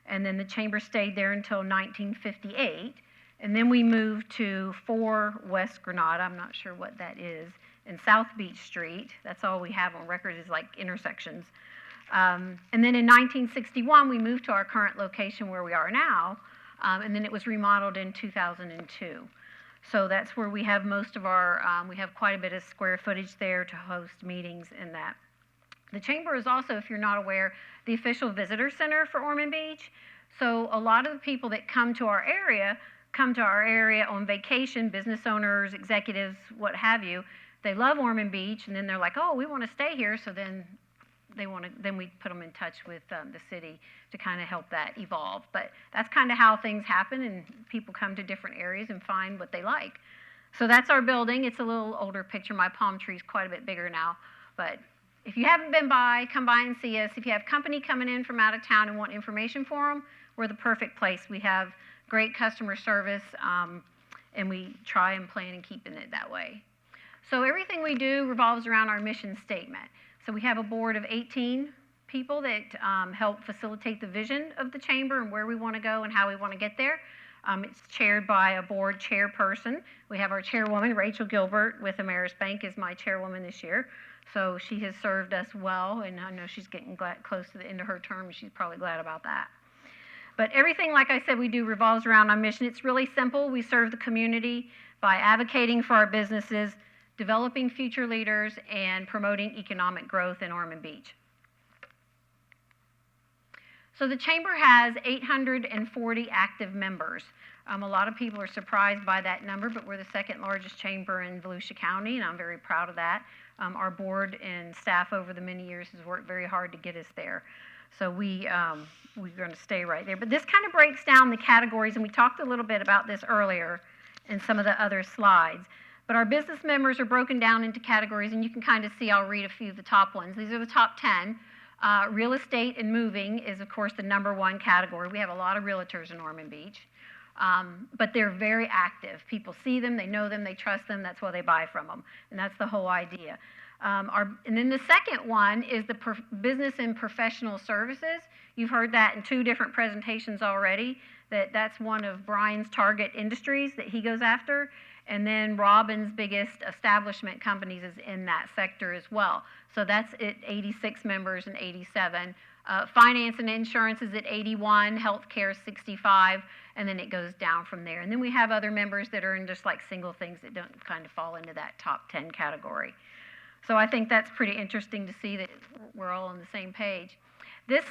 and then the chamber stayed there until 1958. And then we moved to 4 West Granada, I'm not sure what that is, and South Beach Street. That's all we have on record is like intersections. And then in 1961, we moved to our current location where we are now, and then it was remodeled in 2002. So that's where we have most of our, we have quite a bit of square footage there to host meetings and that. The chamber is also, if you're not aware, the official visitor center for Ormond Beach. So a lot of the people that come to our area on vacation, business owners, executives, what have you. They love Ormond Beach, and then they're like, oh, we want to stay here. So then we put them in touch with the city to kind of help that evolve. But that's kind of how things happen, and people come to different areas and find what they like. So that's our building. It's a little older picture. My palm tree's quite a bit bigger now. But if you haven't been by, come by and see us. If you have company coming in from out of town and want information for them, we're the perfect place. We have great customer service, and we try and plan and keeping it that way. So everything we do revolves around our mission statement. So we have a board of 18 people that help facilitate the vision of the chamber and where we want to go and how we want to get there. It's chaired by a board chairperson. We have our chairwoman, Rachel Gilbert, with Ameris Bank, is my chairwoman this year. So she has served us well, and I know she's getting close to the end of her term, and she's probably glad about that. But everything, like I said, we do revolves around our mission. It's really simple. We serve the community by advocating for our businesses, developing future leaders, and promoting economic growth in Ormond Beach. So the chamber has 840 active members. A lot of people are surprised by that number, but we're the second largest chamber in Volusia County, and I'm very proud of that. Our board and staff over the many years has worked very hard to get us there. So we're going to stay right there. But this kind of breaks down the categories, and we talked a little bit about this earlier in some of the other slides. But our business members are broken down into categories, and you can kind of see, I'll read a few of the top ones. These are the top 10. Real estate and moving is, of course, the #1 category. We have a lot of realtors in Ormond Beach, but they're very active. People see them, they know them, they trust them, that's why they buy from them, and that's the whole idea. And then the second one is the business and professional services. You've heard that in 2 different presentations already, that's one of Brian's target industries that he goes after. And then Robin's biggest establishment companies is in that sector as well. So that's at 86 members and 87. Finance and insurance is at 81, healthcare is 65, and then it goes down from there. And then we have other members that are in just like single things that don't kind of fall into that top 10 category. So I think that's pretty interesting to see that we're all on the same page. This,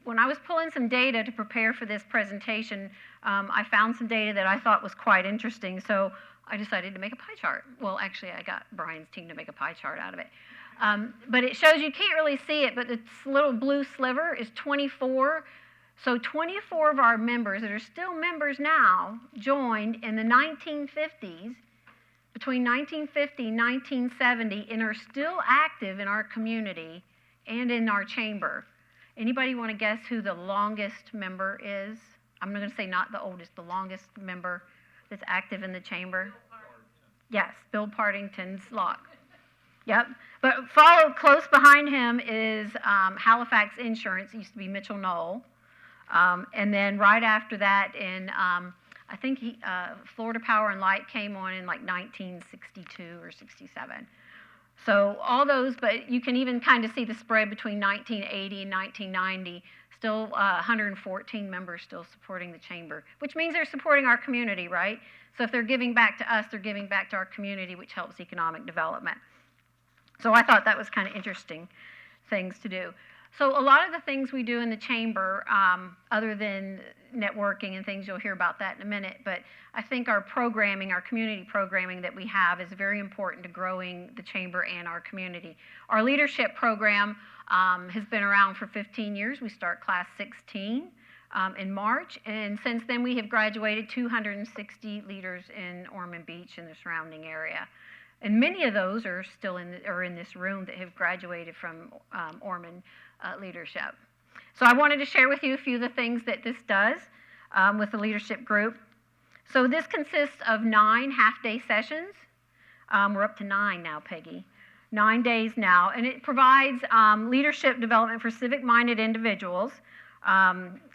when I was pulling some data to prepare for this presentation, I found some data that I thought was quite interesting, so I decided to make a pie chart. Well, actually, I got Brian's team to make a pie chart out of it. But it shows, you can't really see it, but this little blue sliver is 24. So 24 of our members that are still members now joined in the 1950s, between 1950 and 1970, and are still active in our community and in our chamber. Anybody want to guess who the longest member is? I'm going to say not the oldest, the longest member that's active in the chamber. Yes, Bill Partington's lock. Yep. But followed close behind him is Halifax Insurance. It used to be Mitchell Knoll. And then right after that, I think Florida Power and Light came on in like 1962 or 67. So all those, but you can even kind of see the spread between 1980 and 1990. Still 114 members still supporting the chamber, which means they're supporting our community, right? So if they're giving back to us, they're giving back to our community, which helps economic development. So I thought that was kind of interesting things to do. So a lot of the things we do in the chamber, other than networking and things, you'll hear about that in a minute, but I think our programming, our community programming that we have is very important to growing the chamber and our community. Our leadership program has been around for 15 years. We start class 16 in March, and since then we have graduated 260 leaders in Ormond Beach and the surrounding area. And many of those are still in this room that have graduated from Ormond leadership. So I wanted to share with you a few of the things that this does with the leadership group. So this consists of 9 half-day sessions. We're up to 9 now, Peggy. 9 days now, and it provides leadership development for civic-minded individuals,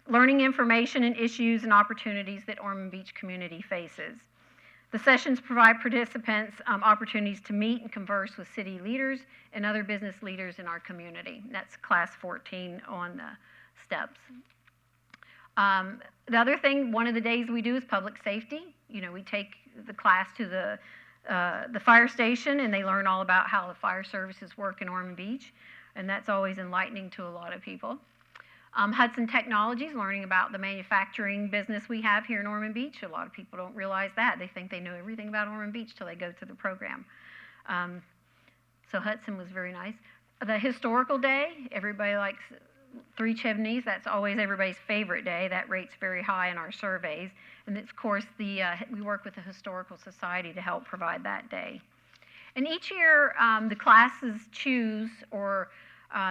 learning information and issues and opportunities that Ormond Beach community faces. The sessions provide participants opportunities to meet and converse with city leaders and other business leaders in our community. That's class 14 on the steps. The other thing, one of the days we do is public safety. You know, we take the class to the fire station, and they learn all about how the fire services work in Ormond Beach, and that's always enlightening to a lot of people. Hudson Technologies, learning about the manufacturing business we have here in Ormond Beach. A lot of people don't realize that. They think they know everything about Ormond Beach till they go to the program. So Hudson was very nice. The historical day, everybody likes Three Chimneys. That's always everybody's favorite day. That rates very high in our surveys. And it's, of course, we work with the Historical Society to help provide that day. And each year, the classes choose or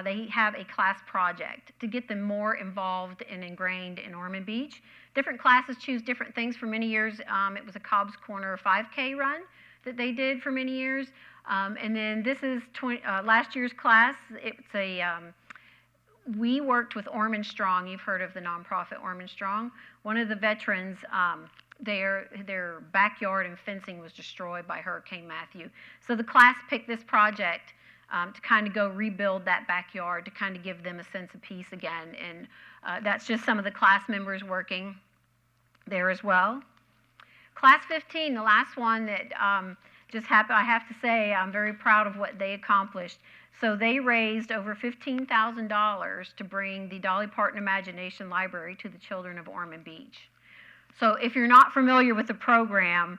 they have a class project to get them more involved and ingrained in Ormond Beach. Different classes choose different things. For many years, it was a Cobb's Corner 5K run that they did for many years. And then this is last year's class. It's we worked with Ormond Strong. You've heard of the nonprofit Ormond Strong. One of the veterans, their backyard and fencing was destroyed by Hurricane Matthew. So the class picked this project to kind of go rebuild that backyard, to kind of give them a sense of peace again. And that's just some of the class members working there as well. Class 15, the last one that just happened, I have to say, I'm very proud of what they accomplished. So they raised over $15,000 to bring the Dolly Parton Imagination Library to the children of Ormond Beach. So if you're not familiar with the program,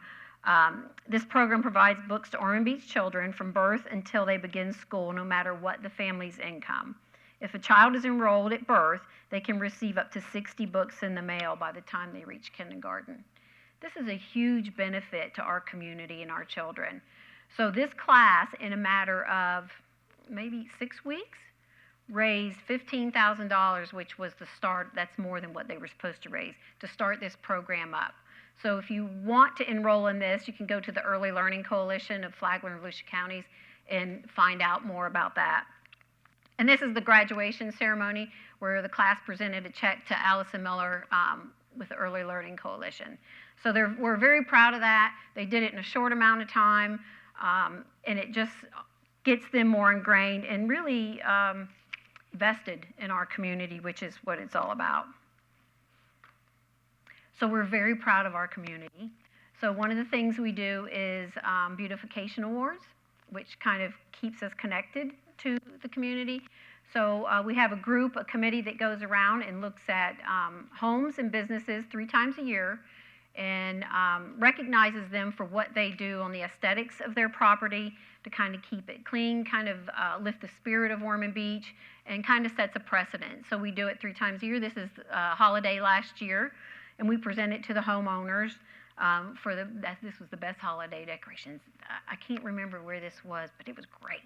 this program provides books to Ormond Beach children from birth until they begin school, no matter what the family's income. If a child is enrolled at birth, they can receive up to 60 books in the mail by the time they reach kindergarten. This is a huge benefit to our community and our children. So this class, in a matter of maybe 6 weeks, raised $15,000, which was the start. That's more than what they were supposed to raise, to start this program up. So if you want to enroll in this, you can go to the Early Learning Coalition of Flagler and Volusia counties and find out more about that. And this is the graduation ceremony where the class presented a check to Allison Miller, with the Early Learning Coalition. So we're very proud of that. They did it in a short amount of time, and it just gets them more ingrained and really vested in our community, which is what it's all about. So we're very proud of our community. So one of the things we do is Beautification Awards, which kind of keeps us connected to the community. So we have a committee that goes around and looks at homes and businesses 3 times a year and recognizes them for what they do on the aesthetics of their property to kind of keep it clean, kind of lift the spirit of Ormond Beach, and kind of sets a precedent. So we do it 3 times a year. This is holiday last year, and we present it to the homeowners. This was the best holiday decorations. I can't remember where this was, but it was great.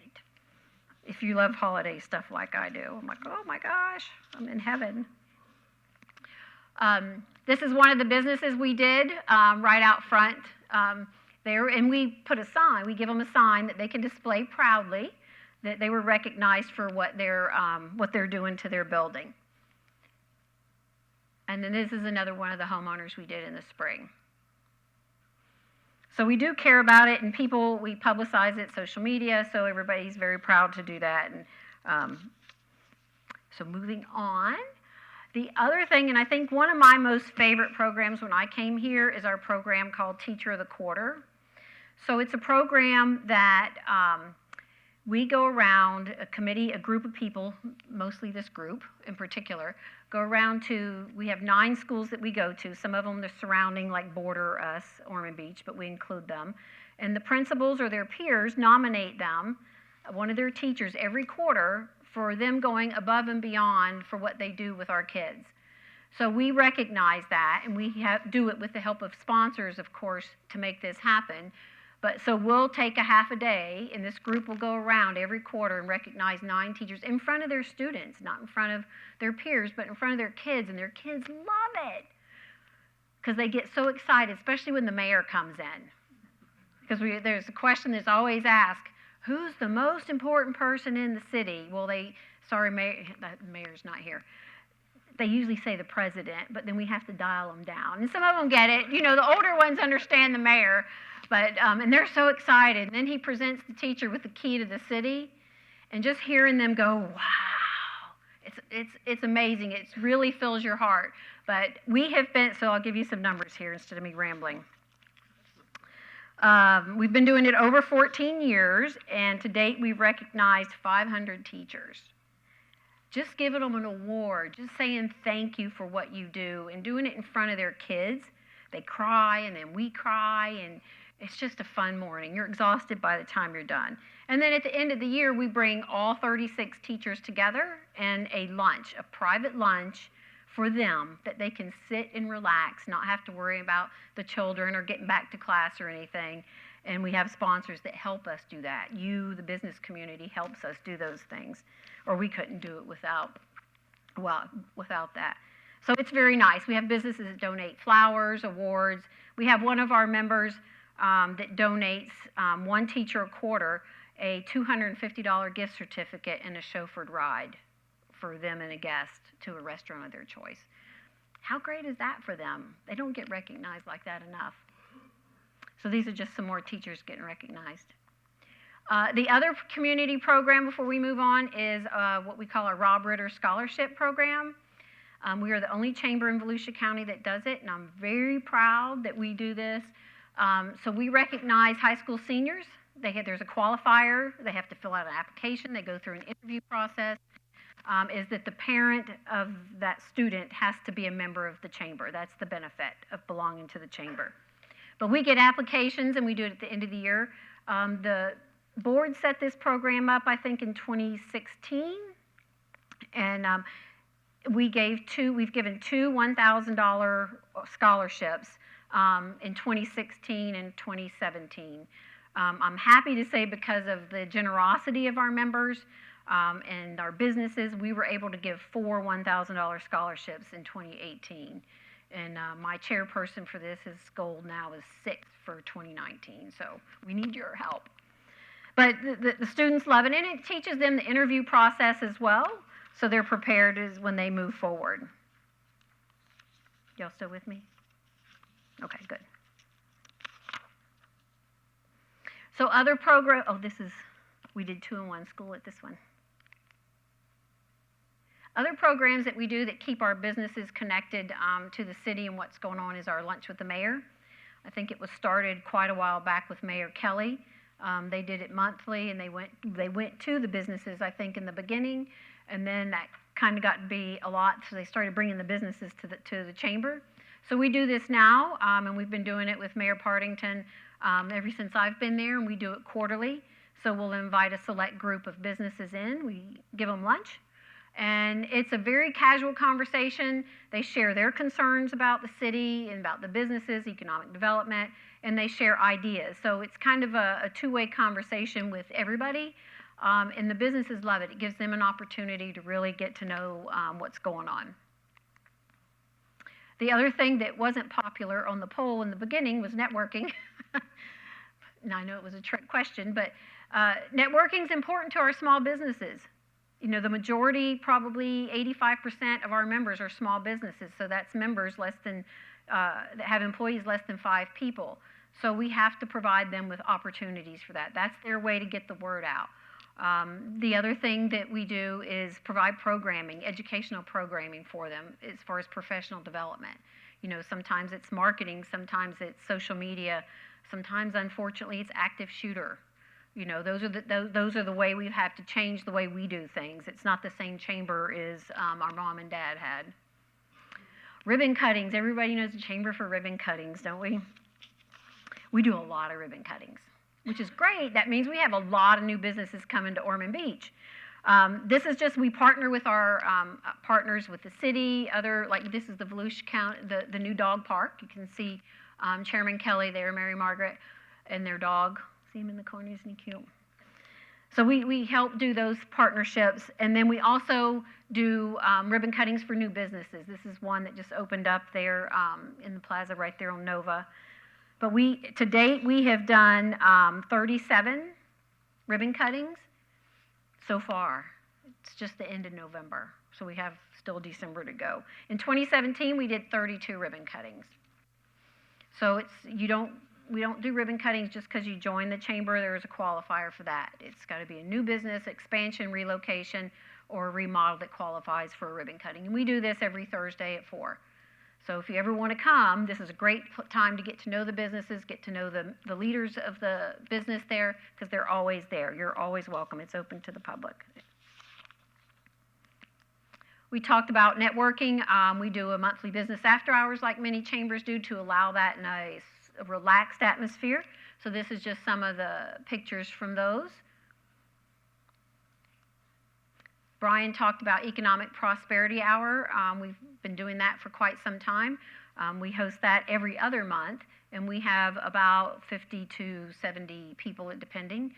If you love holiday stuff like I do, I'm like, oh my gosh, I'm in heaven. This is one of the businesses we did right out front there, and we put a sign. We give them a sign that they can display proudly that they were recognized for what they're doing to their building. And then this is another one of the homeowners we did in the spring. So we do care about it, and we publicize it, social media, so everybody's very proud to do that. And so moving on. The other thing, and I think one of my most favorite programs when I came here, is our program called Teacher of the Quarter. So it's a program that we go around, a group of people, mostly this group in particular, go around we have 9 schools that we go to. Some of them are surrounding, like border us, Ormond Beach, but we include them. And the principals or their peers nominate them, one of their teachers, every quarter for them going above and beyond for what they do with our kids. So we recognize that, and we do it with the help of sponsors, of course, to make this happen. But so we'll take a half a day, and this group will go around every quarter and recognize 9 teachers in front of their students, not in front of their peers, but in front of their kids, and their kids love it because they get so excited, especially when the mayor comes in. Because there's a question that's always asked, who's the most important person in the city? Well, mayor's not here. They usually say the president, but then we have to dial them down. And some of them get it. You know, the older ones understand the mayor. But, and they're so excited. And then he presents the teacher with the key to the city. And just hearing them go, wow, it's amazing. It really fills your heart. But we have been, so I'll give you some numbers here instead of me rambling. We've been doing it over 14 years. And to date, we've recognized 500 teachers. Just giving them an award, just saying thank you for what you do, and doing it in front of their kids. They cry, and then we cry, and it's just a fun morning. You're exhausted by the time you're done. And then at the end of the year, we bring all 36 teachers together and a lunch, a private lunch for them that they can sit and relax, not have to worry about the children or getting back to class or anything. And we have sponsors that help us do that. You, the business community, helps us do those things, or we couldn't do it without that. So it's very nice. We have businesses that donate flowers, awards. We have one of our members that donates one teacher a quarter a $250 gift certificate and a chauffeured ride for them and a guest to a restaurant of their choice. How great is that for them? They don't get recognized like that enough. So these are just some more teachers getting recognized. The other community program before we move on is what we call our Rob Ritter Scholarship Program. We are the only chamber in Volusia County that does it, and I'm very proud that we do this. So we recognize high school seniors. There's a qualifier. They have to fill out an application. They go through an interview process. Is that the parent of that student has to be a member of the chamber. That's the benefit of belonging to the chamber. But we get applications, and we do it at the end of the year. The board set this program up, I think, in 2016. And we've given two $1,000 scholarships in 2016 and 2017. I'm happy to say because of the generosity of our members and our businesses, we were able to give 4 $1,000 scholarships in 2018. And my chairperson for this, his goal now is 6 for 2019. So we need your help. But the students love it, and it teaches them the interview process as well, so they're prepared when they move forward. Y'all still with me? Okay, good. So other program, we did 2-in-1 school at this one. Other programs that we do that keep our businesses connected to the city and what's going on is our Lunch with the Mayor. I think it was started quite a while back with Mayor Kelly. They did it monthly, and they went to the businesses, I think, in the beginning, and then that kind of got to be a lot, so they started bringing the businesses to the chamber. So we do this now, and we've been doing it with Mayor Partington ever since I've been there, and we do it quarterly. So we'll invite a select group of businesses in. We give them lunch. And it's a very casual conversation. They share their concerns about the city and about the businesses, economic development, and they share ideas. So it's kind of a two-way conversation with everybody, and the businesses love it. It gives them an opportunity to really get to know what's going on. The other thing that wasn't popular on the poll in the beginning was networking. Now, I know it was a trick question, but networking is important to our small businesses. You know, the majority, probably 85% of our members are small businesses, so that's members less than, that have employees less than 5 people. So we have to provide them with opportunities for that. That's their way to get the word out. The other thing that we do is provide programming, educational programming for them as far as professional development. You know, sometimes it's marketing, sometimes it's social media, sometimes, unfortunately, it's active shooter. You know, those are the way we have to change the way we do things. It's not the same chamber as our mom and dad had. Ribbon cuttings. Everybody knows the chamber for ribbon cuttings, don't we? We do a lot of ribbon cuttings, which is great. That means we have a lot of new businesses coming to Ormond Beach. This is just, we partner with our partners with the city, like this is the Volusia County, the new dog park. You can see Chairman Kelly there, Mary Margaret, and their dog. See him in the corner, isn't he cute? So we help do those partnerships, and then we also do ribbon cuttings for new businesses. This is one that just opened up there in the plaza right there on Nova. But to date, we have done 37 ribbon cuttings so far. It's just the end of November, so we have still December to go. In 2017, we did 32 ribbon cuttings. So we don't do ribbon cuttings just because you join the chamber. There's a qualifier for that. It's got to be a new business, expansion, relocation, or a remodel that qualifies for a ribbon cutting. And we do this every Thursday at 4. So if you ever want to come, this is a great time to get to know the businesses, get to know the leaders of the business there, because they're always there. You're always welcome. It's open to the public. We talked about networking. We do a monthly business after hours like many chambers do to allow that in a relaxed atmosphere. So this is just some of the pictures from those. Brian talked about Economic Prosperity Hour. We've been doing that for quite some time. We host that every other month, and we have about 50 to 70 people, depending.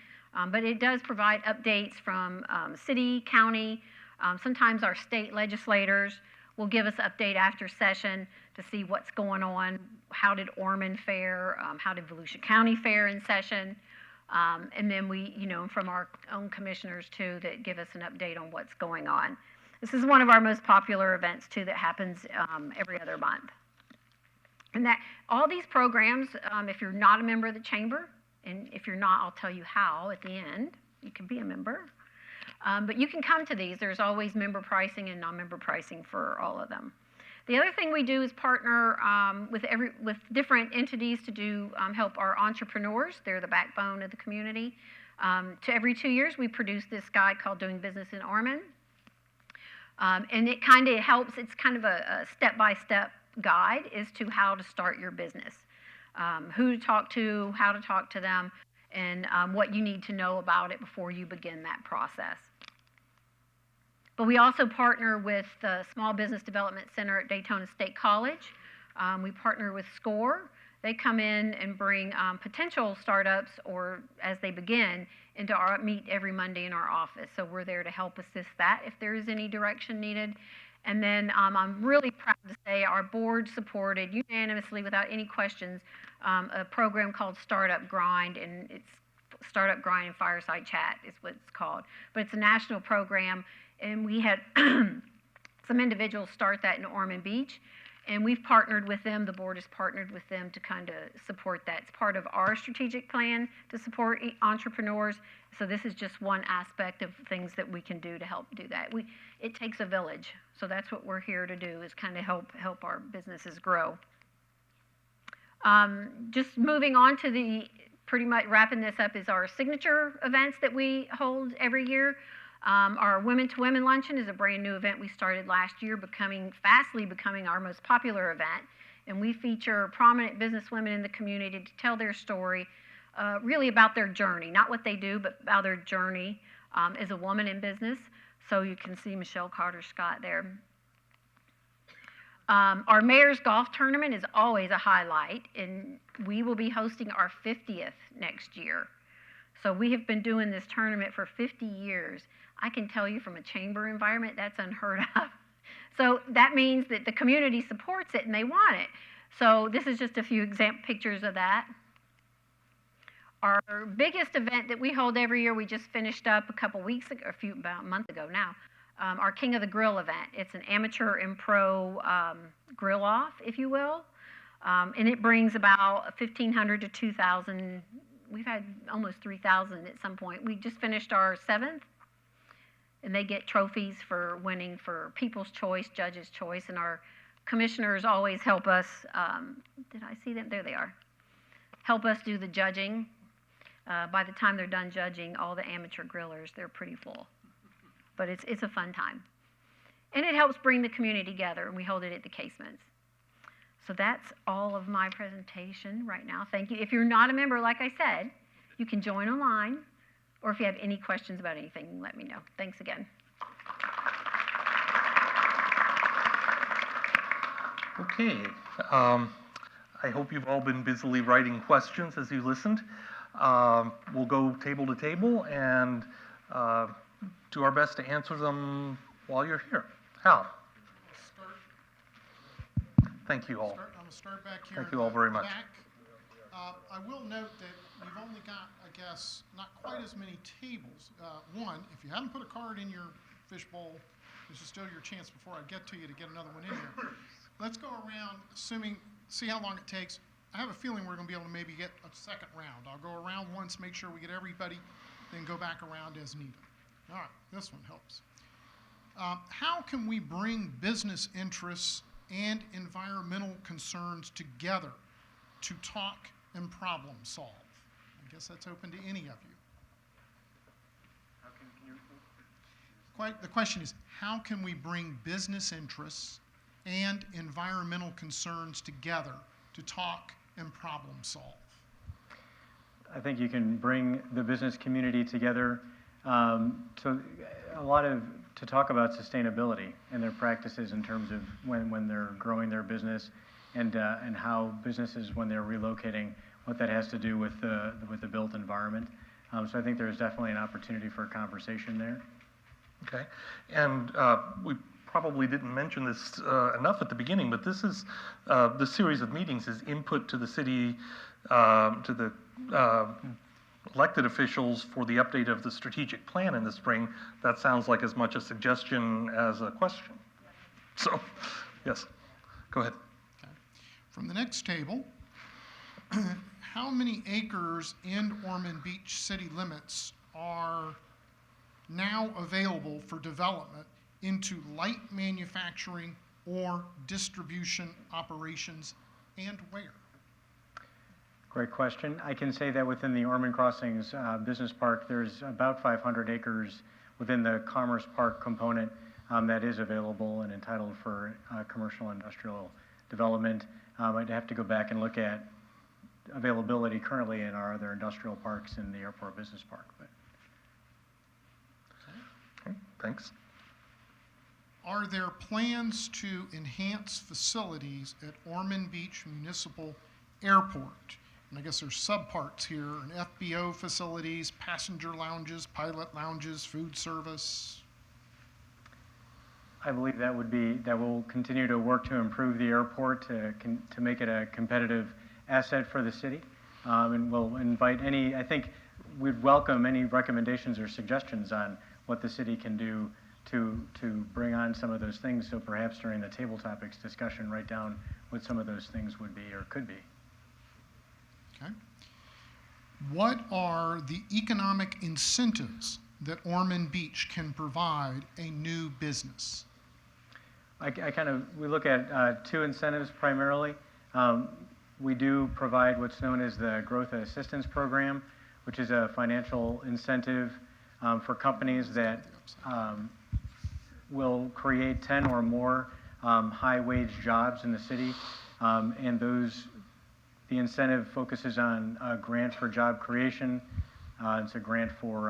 But it does provide updates from city, county, sometimes our state legislators will give us an update after session to see what's going on. How did Ormond fare? How did Volusia County fare in session? And then we, from our own commissioners too, that give us an update on what's going on. This is one of our most popular events too that happens every other month. And that all these programs, if you're not a member of the chamber, and if you're not, I'll tell you how at the end, you can be a member. But you can come to these. There's always member pricing and non-member pricing for all of them. The other thing we do is partner with different entities to help our entrepreneurs. They're the backbone of the community. Every 2 years, we produce this guide called Doing Business in Ormond. And it kind of helps. It's kind of a step-by-step guide as to how to start your business, who to talk to, how to talk to them, and what you need to know about it before you begin that process. But we also partner with the Small Business Development Center at Daytona State College. We partner with SCORE. They come in and bring potential startups, or as they begin, into our meet every Monday in our office. So we're there to help assist that if there is any direction needed. And then I'm really proud to say our board supported unanimously, without any questions, a program called Startup Grind, and it's Startup Grind and Fireside Chat is what it's called. But it's a national program, and we had some individuals start that in Ormond Beach, And we've partnered with them, the board has partnered with them to kind of support that. It's part of our strategic plan to support entrepreneurs. So this is just one aspect of things that we can do to help do that. It takes a village. So that's what we're here to do, is kind of help our businesses grow. Just moving on to pretty much wrapping this up, is our signature events that we hold every year. Our Women to Women Luncheon is a brand new event we started last year, fastly becoming our most popular event. And we feature prominent businesswomen in the community to tell their story, really about their journey, not what they do, but about their journey as a woman in business. So you can see Michelle Carter-Scott there. Our Mayor's Golf Tournament is always a highlight, and we will be hosting our 50th next year. So we have been doing this tournament for 50 years. I can tell you from a chamber environment, that's unheard of. So that means that the community supports it and they want it. So this is just a few pictures of that. Our biggest event that we hold every year, we just finished up a couple weeks ago, about a month ago now, our King of the Grill event. It's an amateur and pro grill off, if you will. And it brings about 1,500 to 2,000. We've had almost 3,000 at some point. We just finished our 7th. And they get trophies for winning for People's Choice, Judge's Choice, and our commissioners always help us. Did I see them? There they are. Help us do the judging. By the time they're done judging, all the amateur grillers, they're pretty full. But it's a fun time. And it helps bring the community together, and we hold it at the casements. So that's all of my presentation right now. Thank you. If you're not a member, like I said, you can join online. Or if you have any questions about anything, let me know. Thanks again. Okay. I hope you've all been busily writing questions as you listened. We'll go table to table and do our best to answer them while you're here. Hal. Thank you all. I'm going to start back here. Thank you all very much. I will note that you've only got, I guess, not quite as many tables. One, if you haven't put a card in your fishbowl, this is still your chance before I get to you to get another one in here. Let's go around, see how long it takes. I have a feeling we're going to be able to maybe get a second round. I'll go around once, make sure we get everybody, then go back around as needed. All right, this one helps. How can we bring business interests and environmental concerns together to talk and problem solve? I guess that's open to any of you. The question is, how can we bring business interests and environmental concerns together to talk and problem solve? I think you can bring the business community together to talk about sustainability and their practices in terms of when they're growing their business and how businesses, when they're relocating, what that has to do with the built environment. So I think there's definitely an opportunity for a conversation there. Okay, and we probably didn't mention this enough at the beginning, but this is the series of meetings is input to the city, to the elected officials for the update of the strategic plan in the spring. That sounds like as much a suggestion as a question. So, yes, go ahead. Okay. From the next table, how many acres in Ormond Beach city limits are now available for development into light manufacturing or distribution operations, and where? Great question. I can say that within the Ormond Crossings Business Park, there's about 500 acres within the Commerce Park component that is available and entitled for commercial industrial development. I'd have to go back and look at availability currently in our other industrial parks in the Airport Business Park. But. Okay, thanks. Are there plans to enhance facilities at Ormond Beach Municipal Airport? And I guess there's subparts here, and FBO facilities, passenger lounges, pilot lounges, food service. I believe that will continue to work to improve the airport to make it a competitive asset for the city. And we'll invite I think we'd welcome any recommendations or suggestions on what the city can do to bring on some of those things. So perhaps during the table topics discussion, write down what some of those things would be or could be. Okay. What are the economic incentives that Ormond Beach can provide a new business? We look at two incentives primarily. We do provide what's known as the Growth Assistance Program, which is a financial incentive for companies that will create 10 or more high-wage jobs in the city. And the incentive focuses on a grant for job creation. It's a grant for,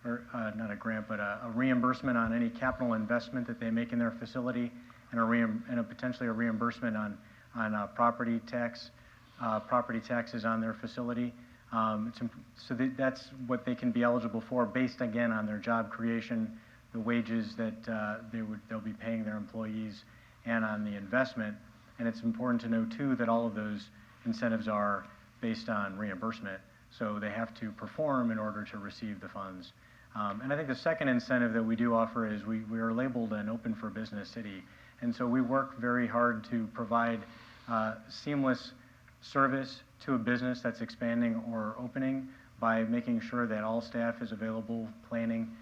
not a grant, but a reimbursement on any capital investment that they make in their facility, and potentially a reimbursement on property taxes on their facility. That's what they can be eligible for, based again on their job creation, the wages that they'll be paying their employees, and on the investment. And it's important to know too that all of those incentives are based on reimbursement, so they have to perform in order to receive the funds. And I think the second incentive that we do offer is we are labeled an open for business city, and so we work very hard to provide seamless service to a business that's expanding or opening by making sure that all staff is available, planning,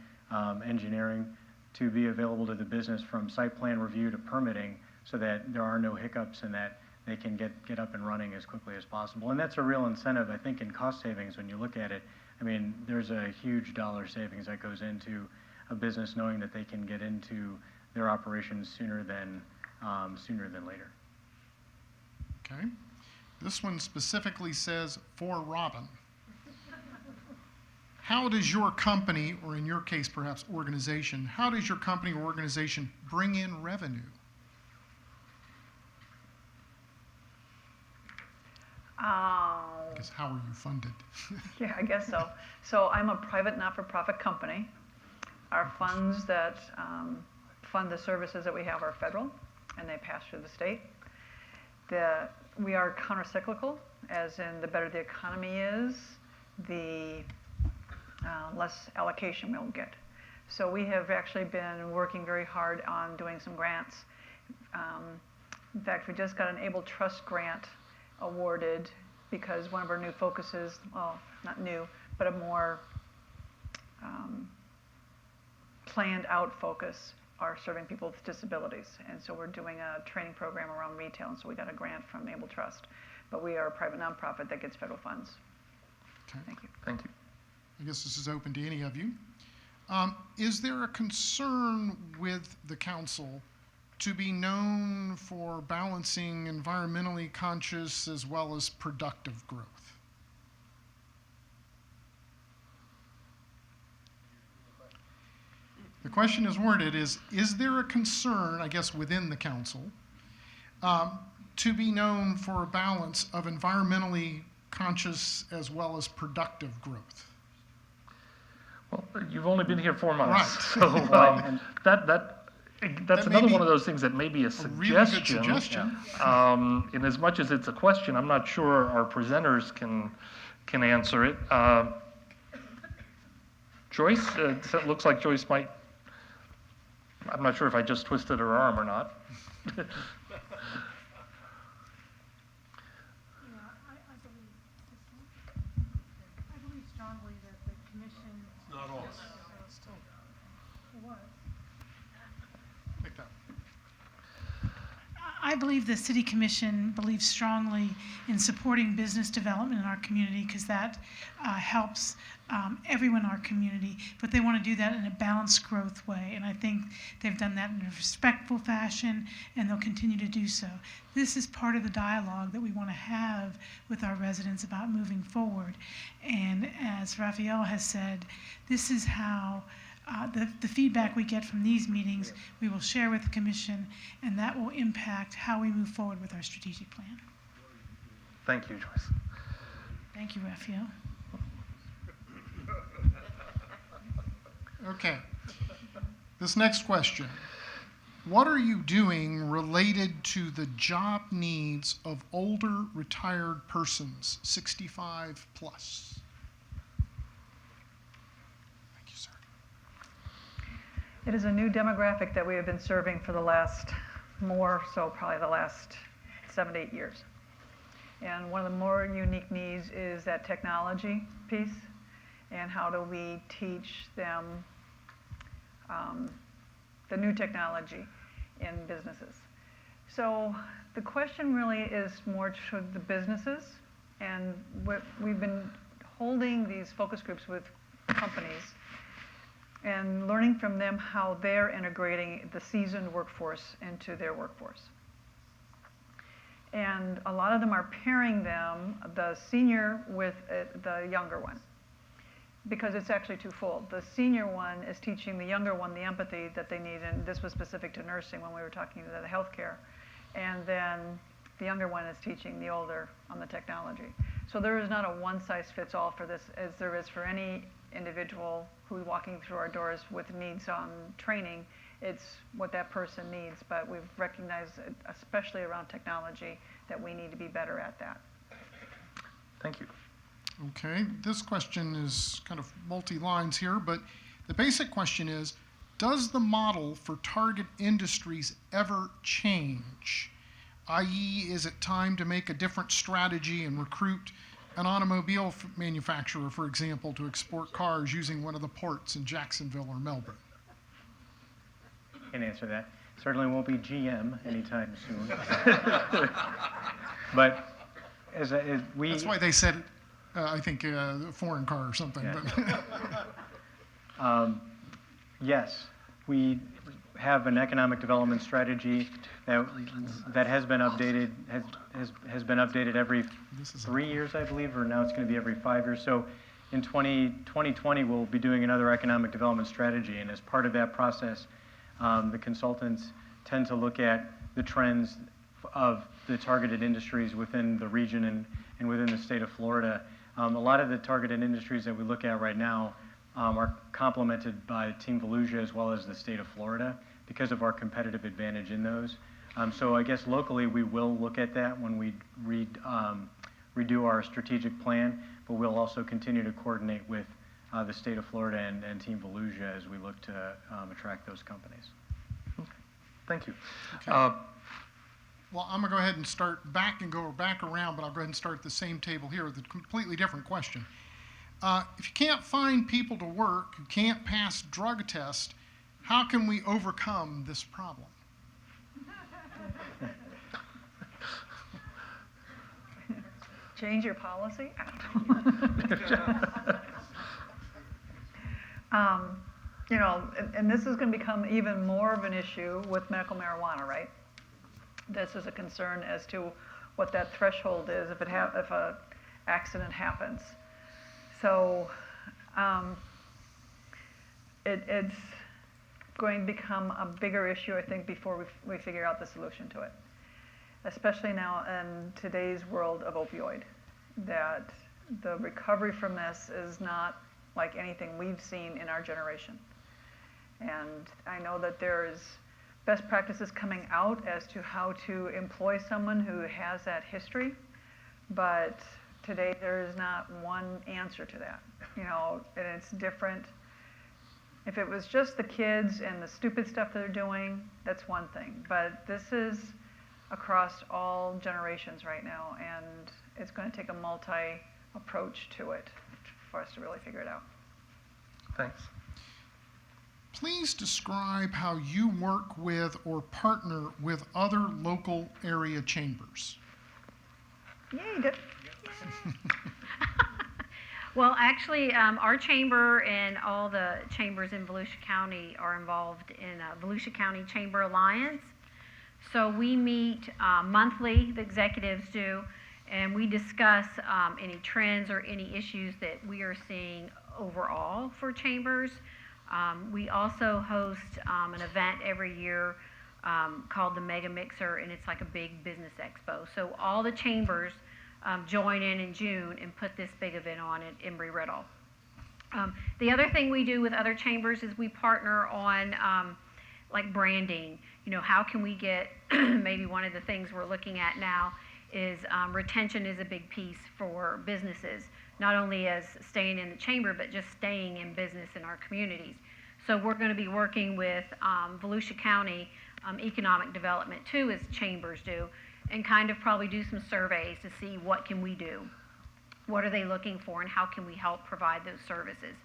engineering, to be available to the business from site plan review to permitting, so that there are no hiccups and that they can get up and running as quickly as possible. And that's a real incentive, I think, in cost savings when you look at it. I mean, there's a huge dollar savings that goes into a business knowing that they can get into their operations sooner than later. Okay. This one specifically says, for Robin. How does your company, or in your case perhaps organization, how does your company or organization bring in revenue? Because how are you funded? Yeah, I guess so. So I'm a private not-for-profit company. Our funds that fund the services that we have are federal, and they pass through the state. We are countercyclical, as in the better the economy is, the less allocation we'll get. So we have actually been working very hard on doing some grants. In fact, we just got an Able Trust grant awarded because one of our new focuses, well, not new, but a more planned out focus are serving people with disabilities. And so we're doing a training program around retail, and so we got a grant from Able Trust. But we are a private nonprofit that gets federal funds. Okay. Thank you. Thank you. I guess this is open to any of you. Is there a concern with the council to be known for balancing environmentally conscious as well as productive growth? The question is worded is there a concern, I guess, within the council to be known for a balance of environmentally conscious as well as productive growth? Well, you've only been here 4 months, Right. so that's may another be one of those things that may be a really good suggestion. suggestion. In as much as it's a question, I'm not sure our presenters can answer it. Joyce, it looks like Joyce might. I'm not sure if I just twisted her arm or not. I believe strongly that the commission. Not all. Take that. I believe the city commission believes strongly in supporting business development in our community because that helps everyone in our community, but they want to do that in a balanced growth way, and I think they've done that in a respectful fashion, and they'll continue to do so. This is part of the dialogue that we want to have with our residents about moving forward, and as Raphael has said, this is how the feedback we get from these meetings we will share with the commission, and that will impact how we move forward with our strategic plan. Thank you, Joyce. Thank you, Raphael. Okay. This next question. What are you doing related to the job needs of older retired persons, 65 plus? Thank you, sir. It is a new demographic that we have been serving for the last, more so probably the last 7 to 8 years. And one of the more unique needs is that technology piece, and how do we teach them the new technology in businesses. So the question really is more to the businesses, and we've been holding these focus groups with companies and learning from them how they're integrating the seasoned workforce into their workforce. And a lot of them are pairing them, the senior with the younger one, because it's actually twofold. The senior one is teaching the younger one the empathy that they need, and this was specific to nursing when we were talking about the healthcare. And then the younger one is teaching the older on the technology. So there is not a one-size-fits-all for this, as there is for any individual who's walking through our doors with needs on training. It's what that person needs, but we've recognized, especially around technology, that we need to be better at that. Thank you. Okay, this question is kind of multi-lines here, but the basic question is, does the model for target industries ever change? i.e., is it time to make a different strategy and recruit an automobile manufacturer, for example, to export cars using one of the ports in Jacksonville or Melbourne? I can answer that. Certainly won't be GM anytime soon. But as we... That's why they said, I think, a foreign car or something. Yeah. But Yes, we have an economic development strategy that has been updated, has been updated every 3 years, I believe, or now it's going to be every 5 years. So in 2020, we'll be doing another economic development strategy, and as part of that process, the consultants tend to look at the trends of the targeted industries within the region and within the state of Florida. A lot of the targeted industries that we look at right now are complemented by Team Volusia as well as the state of Florida because of our competitive advantage in those. So I guess locally we will look at that when we redo our strategic plan, but we'll also continue to coordinate with the state of Florida and Team Volusia as we look to attract those companies. Okay. Thank you. Okay. Well, I'm going to go ahead and start back and go back around, but I'll go ahead and start at the same table here with a completely different question. If you can't find people to work who can't pass drug tests, how can we overcome this problem? Change your policy? You know, and this is going to become even more of an issue with medical marijuana, right? This is a concern as to what that threshold is if a accident happens. So it's going to become a bigger issue, I think, before we figure out the solution to it. Especially now in today's world of opioid, that the recovery from this is not like anything we've seen in our generation. And I know that there's best practices coming out as to how to employ someone who has that history, but today there is not one answer to that, you know, and it's different. If it was just the kids and the stupid stuff they're doing, that's one thing, but this is across all generations right now, and it's going to take a multi-approach to it for us to really figure it out. Thanks. Please describe how you work with or partner with other local area chambers. Yay, good. Well, actually, our chamber and all the chambers in Volusia County are involved in Volusia County Chamber Alliance. So we meet monthly, the executives do, and we discuss any trends or any issues that we are seeing overall for chambers. We also host an event every year called the Mega Mixer, and it's like a big business expo. So all the chambers join in June and put this big event on at Embry-Riddle. The other thing we do with other chambers is we partner on like branding. You know, how can we get, maybe one of the things we're looking at now is retention is a big piece for businesses, not only as staying in the chamber, but just staying in business in our communities. So we're going to be working with Volusia County Economic Development too, as chambers do, and kind of probably do some surveys to see what can we do. What are they looking for and how can we help provide those services?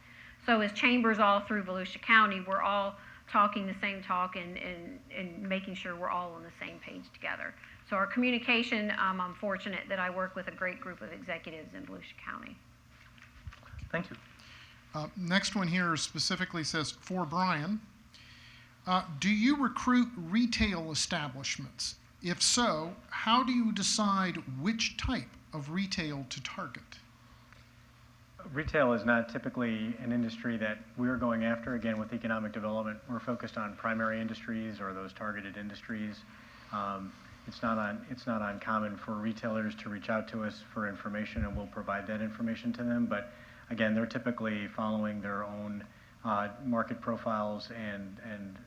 So as chambers all through Volusia County, we're all talking the same talk and making sure we're all on the same page together. So our communication, I'm fortunate that I work with a great group of executives in Volusia County. Thank you. Next one here specifically says, for Brian, do you recruit retail establishments? If so, how do you decide which type of retail to target? Retail is not typically an industry that we're going after. Again, with economic development, we're focused on primary industries or those targeted industries. It's not uncommon for retailers to reach out to us for information, and we'll provide that information to them. But again, they're typically following their own market profiles and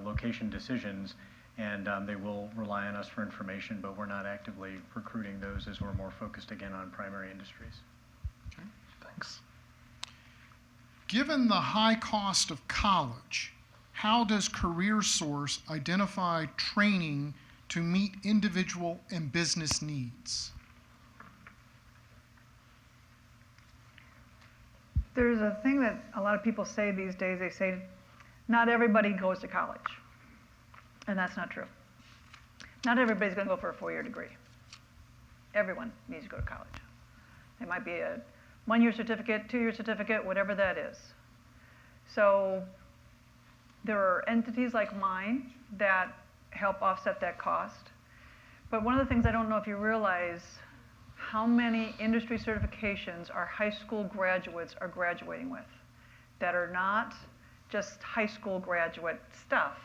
location decisions, and they will rely on us for information. But we're not actively recruiting those, as we're more focused again on primary industries. Okay. Thanks. Given the high cost of college, how does CareerSource identify training to meet individual and business needs? There's a thing that a lot of people say these days. They say, not everybody goes to college. And that's not true. Not everybody's going to go for a 4-year degree. Everyone needs to go to college. It might be a 1-year certificate, 2-year certificate, whatever that is. So there are entities like mine that help offset that cost. But one of the things I don't know if you realize, how many industry certifications our high school graduates are graduating with that are not just high school graduate stuff.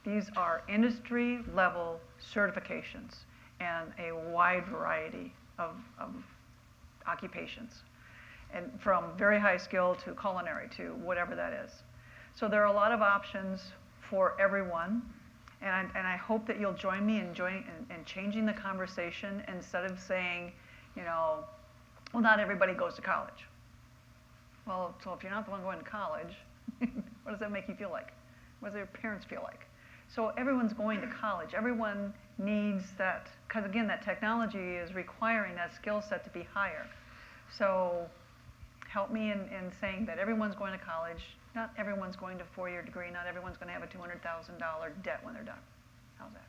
These are industry level certifications and a wide variety of occupations, and from very high skill to culinary to whatever that is. So there are a lot of options for everyone, and I hope that you'll join me in changing the conversation, instead of saying, well, not everybody goes to college. Well, so if you're not the one going to college, what does that make you feel like? What does your parents feel like? So everyone's going to college. Everyone needs that, because again, that technology is requiring that skill set to be higher. So help me in saying that everyone's going to college. Not everyone's going to a 4-year degree. Not everyone's going to have a $200,000 debt when they're done. How's that?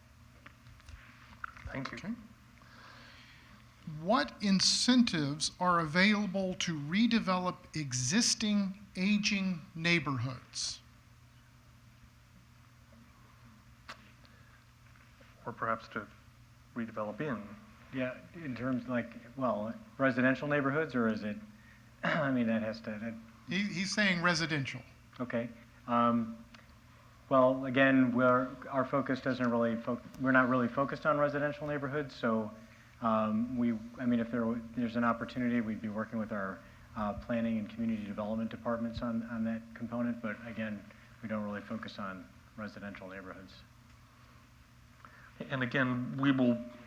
Thank you. Okay. What incentives are available to redevelop existing aging neighborhoods? Or perhaps to redevelop in. Yeah, in terms residential neighborhoods, or is it? I mean, that has to. He's saying residential. Okay. Well, again, our focus doesn't really. We're not really focused on residential neighborhoods, so if there's an opportunity, we'd be working with our planning and community development departments on that component. But again, we don't really focus on residential neighborhoods. And again,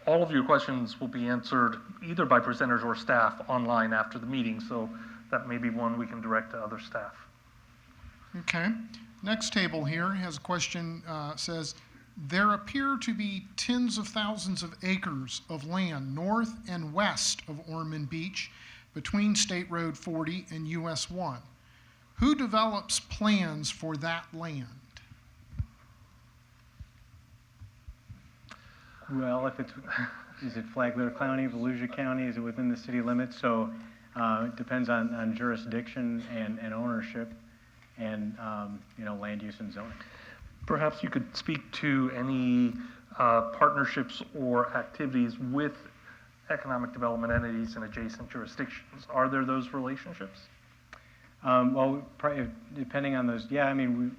all of your questions will be answered either by presenters or staff online after the meeting, so that may be one we can direct to other staff. Okay. Next table here has a question, says, there appear to be tens of thousands of acres of land north and west of Ormond Beach between State Road 40 and US 1. Who develops plans for that land? Well, is it Flagler County, Volusia County? Is it within the city limits? So it depends on jurisdiction and ownership and land use and zoning. Perhaps you could speak to any partnerships or activities with economic development entities in adjacent jurisdictions. Are there those relationships? Depending on those, yeah. I mean,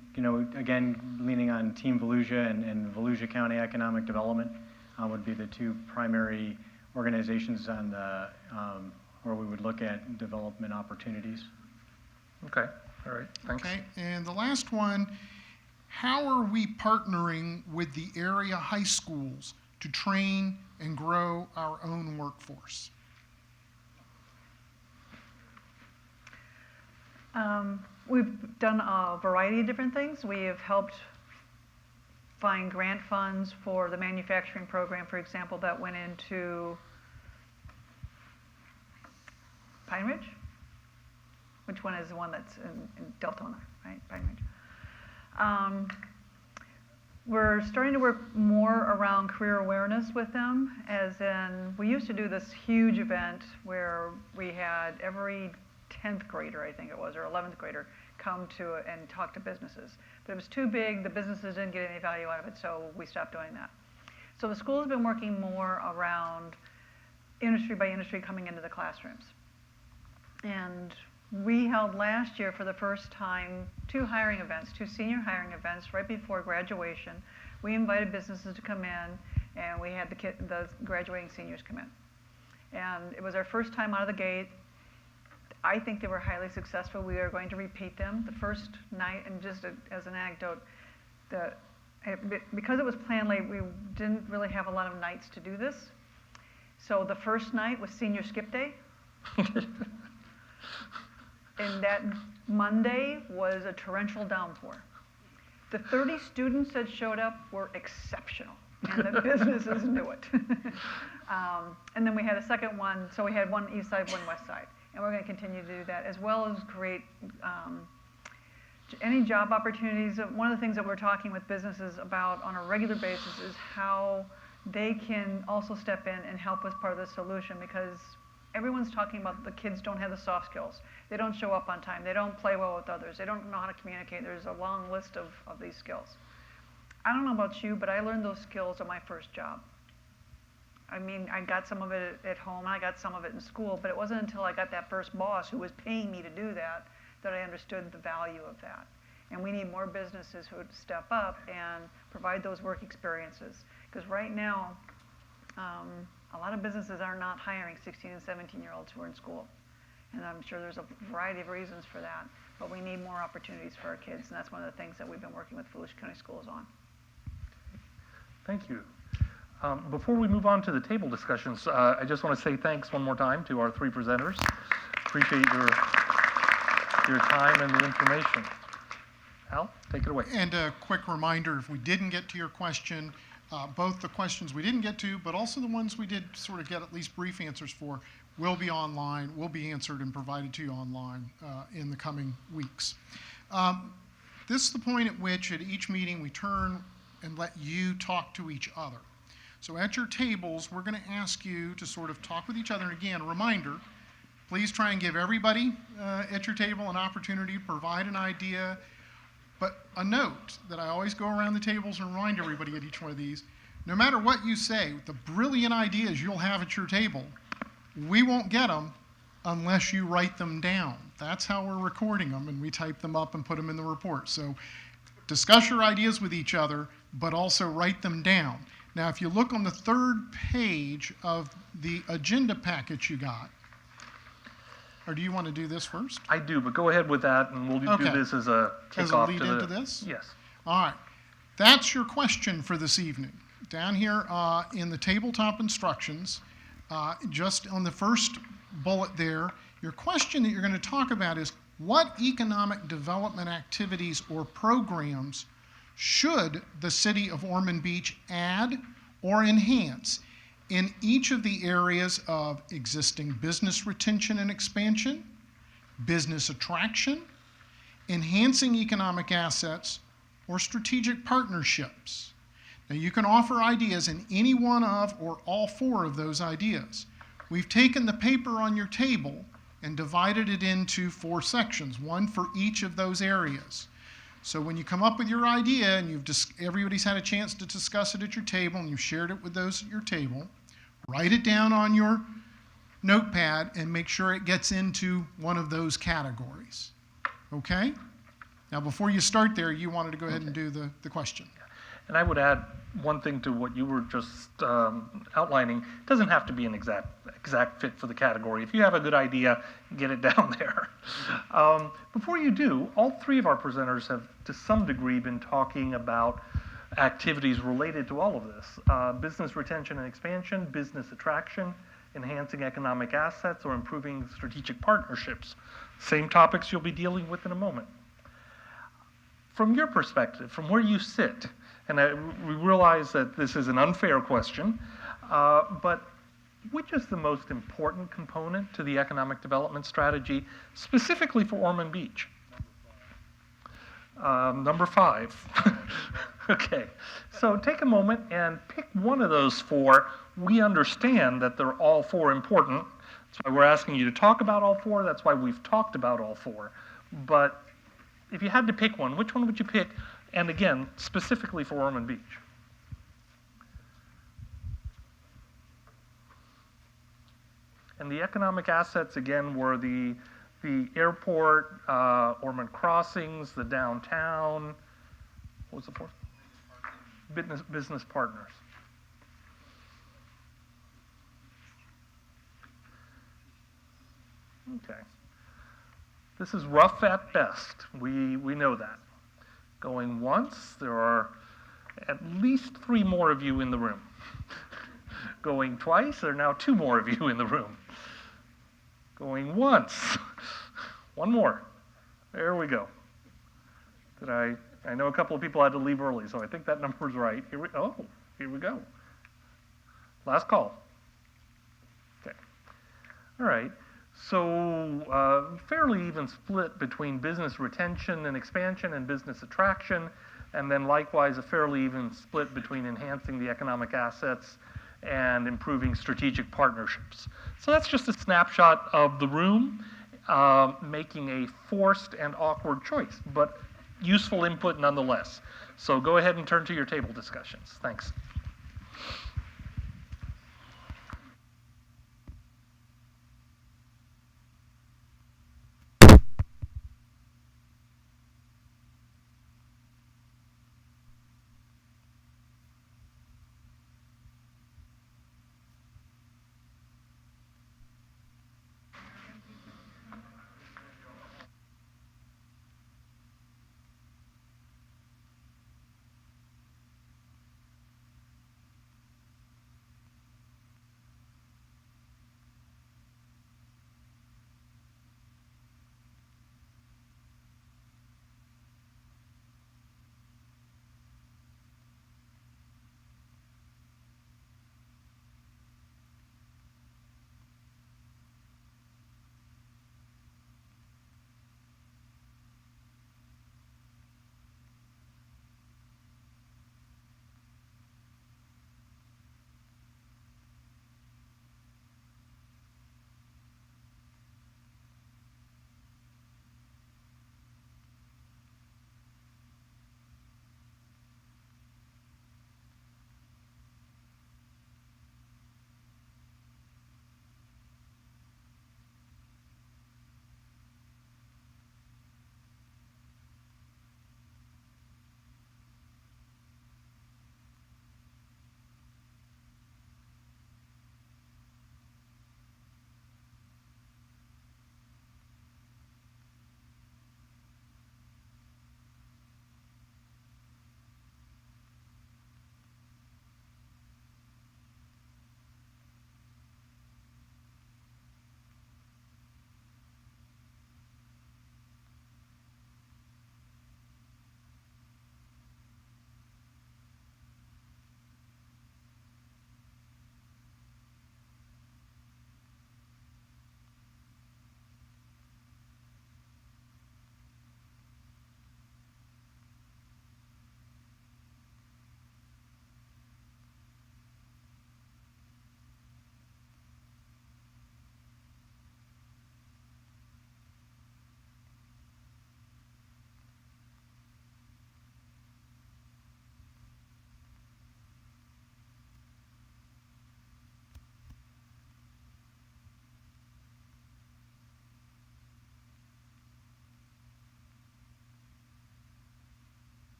again, leaning on Team Volusia and Volusia County Economic Development would be the two primary organizations on the where we would look at development opportunities. Okay. All right. Thanks. Okay. And the last one, how are we partnering with the area high schools to train and grow our own workforce? We've done a variety of different things. We have helped find grant funds for the manufacturing program, for example, that went into Pine Ridge? Which one is the one that's in Deltona, right? Pine Ridge. We're starting to work more around career awareness with them, as in, we used to do this huge event where we had every 10th grader, I think it was, or 11th grader, come to it and talk to businesses. But it was too big, the businesses didn't get any value out of it, so we stopped doing that. So the school has been working more around industry by industry coming into the classrooms. And we held last year for the first time 2 hiring events, 2 senior hiring events right before graduation. We invited businesses to come in, and we had the graduating seniors come in. And it was our first time out of the gate. I think they were highly successful. We are going to repeat them. The first night, and just as an anecdote, because it was planned late, we didn't really have a lot of nights to do this. So the first night was senior skip day. And that Monday was a torrential downpour. The 30 students that showed up were exceptional, and the businesses knew it. And then we had a second one, so we had one east side, one west side. And we're going to continue to do that, as well as create any job opportunities. One of the things that we're talking with businesses about on a regular basis is how they can also step in and help as part of the solution, because everyone's talking about the kids don't have the soft skills. They don't show up on time. They don't play well with others. They don't know how to communicate. There's a long list of these skills. I don't know about you, but I learned those skills at my first job. I mean, I got some of it at home, and I got some of it in school, but it wasn't until I got that first boss who was paying me to do that I understood the value of that. And we need more businesses who would step up and provide those work experiences. Because right now, a lot of businesses are not hiring 16 and 17-year-olds who are in school. And I'm sure there's a variety of reasons for that. But we need more opportunities for our kids, and that's one of the things that we've been working with Volusia County Schools on. Thank you. Before we move on to the table discussions, I just want to say thanks one more time to our 3 presenters. Appreciate your time and the information. Al, take it away. And a quick reminder, if we didn't get to your question, both the questions we didn't get to, but also the ones we did sort of get at least brief answers for, will be online, will be answered and provided to you online in the coming weeks. This is the point at which at each meeting we turn and let you talk to each other. So at your tables, we're going to ask you to sort of talk with each other. And again, a reminder, please try and give everybody at your table an opportunity to provide an idea. But a note that I always go around the tables and remind everybody at each one of these, no matter what you say, the brilliant ideas you'll have at your table, we won't get them unless you write them down. That's how we're recording them, and we type them up and put them in the report. So discuss your ideas with each other, but also write them down. Now, if you look on the 3rd page of the agenda packet you got, or do you want to do this first? I do, but go ahead with that, and we'll do this as a kickoff as a lead into this? Yes. All right. That's your question for this evening. Down here in the tabletop instructions, just on the first bullet there, your question that you're going to talk about is, what economic development activities or programs should the city of Ormond Beach add or enhance in each of the areas of existing business retention and expansion, business attraction, enhancing economic assets, or strategic partnerships? Now, you can offer ideas in any one of or all 4 of those ideas. We've taken the paper on your table and divided it into 4 sections, one for each of those areas. So when you come up with your idea and everybody's had a chance to discuss it at your table and you've shared it with those at your table, write it down on your notepad and make sure it gets into one of those categories. Okay? Now, before you start there, you wanted to go ahead and do the question. And I would add one thing to what you were just outlining. It doesn't have to be an exact fit for the category. If you have a good idea, get it down there. Before you do, all 3 of our presenters have, to some degree, been talking about activities related to all of this. Business retention and expansion, business attraction, enhancing economic assets, or improving strategic partnerships. Same topics you'll be dealing with in a moment. From your perspective, from where you sit, and we realize that this is an unfair question, but which is the most important component to the economic development strategy, specifically for Ormond Beach? Number 5. Okay, so take a moment and pick one of those 4. We understand that they're all 4 important. That's why we're asking you to talk about all 4. That's why we've talked about all 4. But if you had to pick one, which one would you pick? And again, specifically for Ormond Beach. And the economic assets, again, were the airport, Ormond Crossings, the downtown. What was the 4th? Business partners. Okay. This is rough at best. We know that. Going once, there are at least 3 more of you in the room. Going twice, there are now 2 more of you in the room. Going once. 1 more. There we go. I know a couple of people had to leave early, so I think that number's right. Here we go. Last call. Okay. All right. So fairly even split between business retention and expansion and business attraction, and then likewise a fairly even split between enhancing the economic assets and improving strategic partnerships. So that's just a snapshot of the room, making a forced and awkward choice, but useful input nonetheless. So go ahead and turn to your table discussions. Thanks.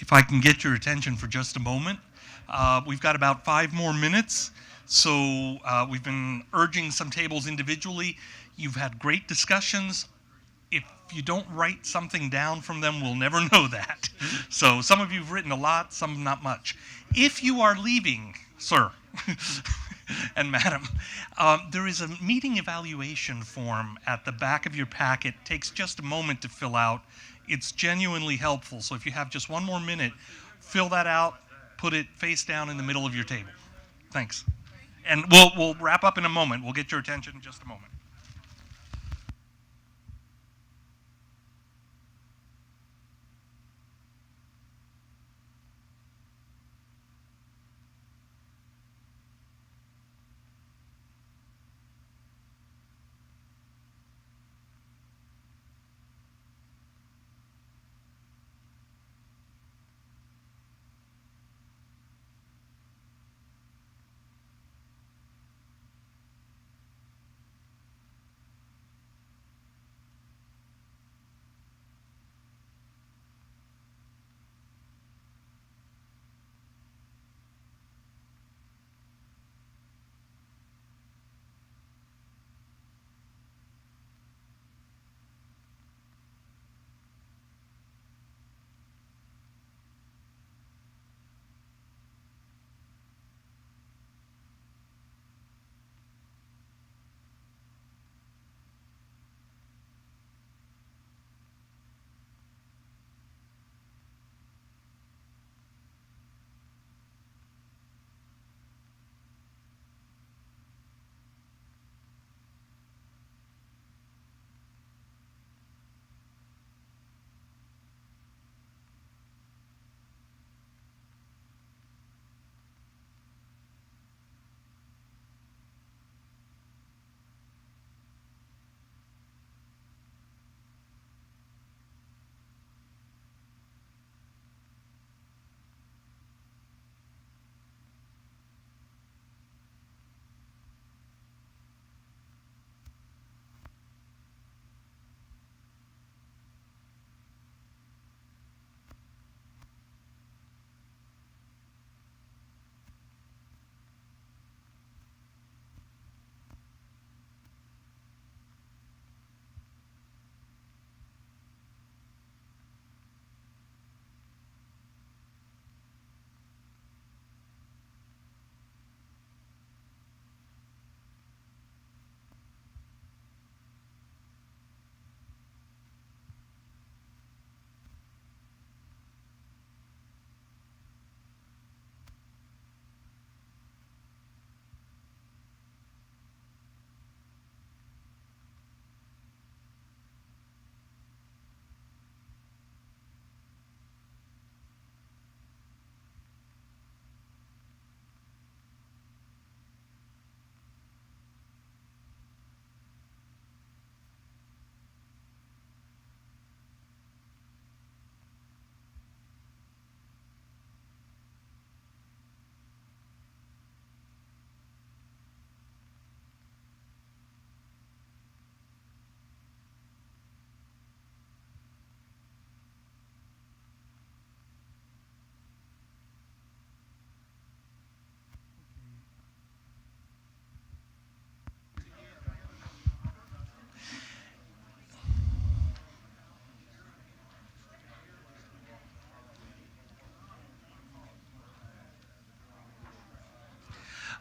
if I can get your attention for just a moment. We've got about 5 more minutes, so we've been urging some tables individually. You've had great discussions. If you don't write something down from them, we'll never know that. So some of you have written a lot, some not much. If you are leaving, sir and madam, there is a meeting evaluation form at the back of your packet. It takes just a moment to fill out. It's genuinely helpful. So if you have just 1 more minute, fill that out, put it face down in the middle of your table. Thanks. And we'll wrap up in a moment. We'll get your attention in just a moment.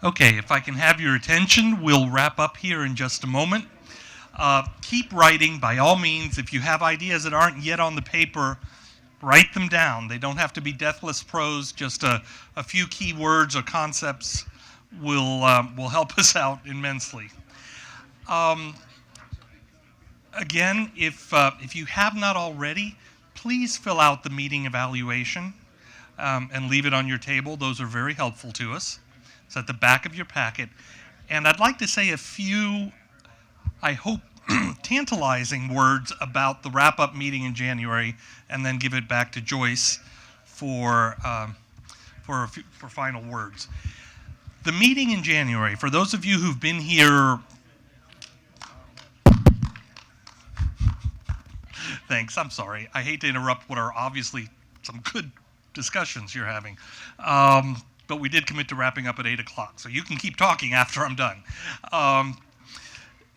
Okay, if I can have your attention, we'll wrap up here in just a moment. Keep writing, by all means. If you have ideas that aren't yet on the paper, write them down. They don't have to be deathless prose. Just a few key words or concepts will help us out immensely. Again, if you have not already, please fill out the meeting evaluation and leave it on your table. Those are very helpful to us. It's at the back of your packet. And I'd like to say a few, I hope, tantalizing words about the wrap-up meeting in January, and then give it back to Joyce for final words. The meeting in January, for those of you who've been here, thanks, I'm sorry. I hate to interrupt what are obviously some good discussions you're having. But we did commit to wrapping up at 8 o'clock, so you can keep talking after I'm done.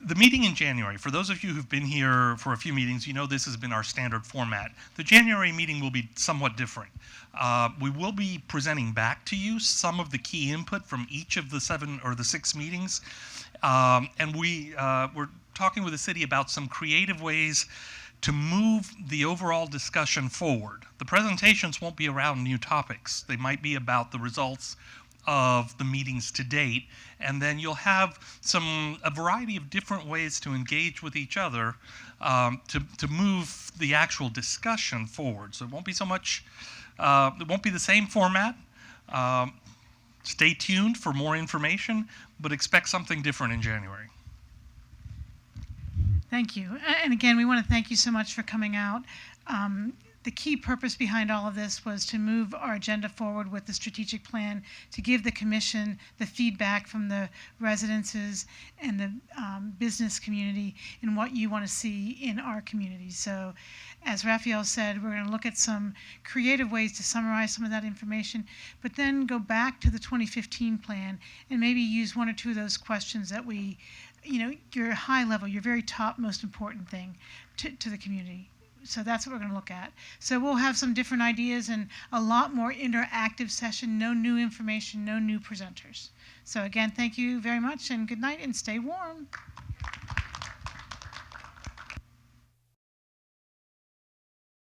The meeting in January, for those of you who've been here for a few meetings, you know this has been our standard format. The January meeting will be somewhat different. We will be presenting back to you some of the key input from each of the 7 or the 6 meetings. And we're talking with the city about some creative ways to move the overall discussion forward. The presentations won't be around new topics. They might be about the results of the meetings to date, and then you'll have a variety of different ways to engage with each other to move the actual discussion forward. So it won't be so much, it won't be the same format. Stay tuned for more information, but expect something different in January. Thank you. And again, we want to thank you so much for coming out. The key purpose behind all of this was to move our agenda forward with the strategic plan, to give the commission the feedback from the residences and the business community in what you want to see in our community. So as Raphael said, we're going to look at some creative ways to summarize some of that information, but then go back to the 2015 plan and maybe use 1 or 2 of those questions that we, your high level, your very top most important thing to the community. So that's what we're going to look at. So we'll have some different ideas and a lot more interactive session, no new information, no new presenters. So again, thank you very much and good night and stay warm.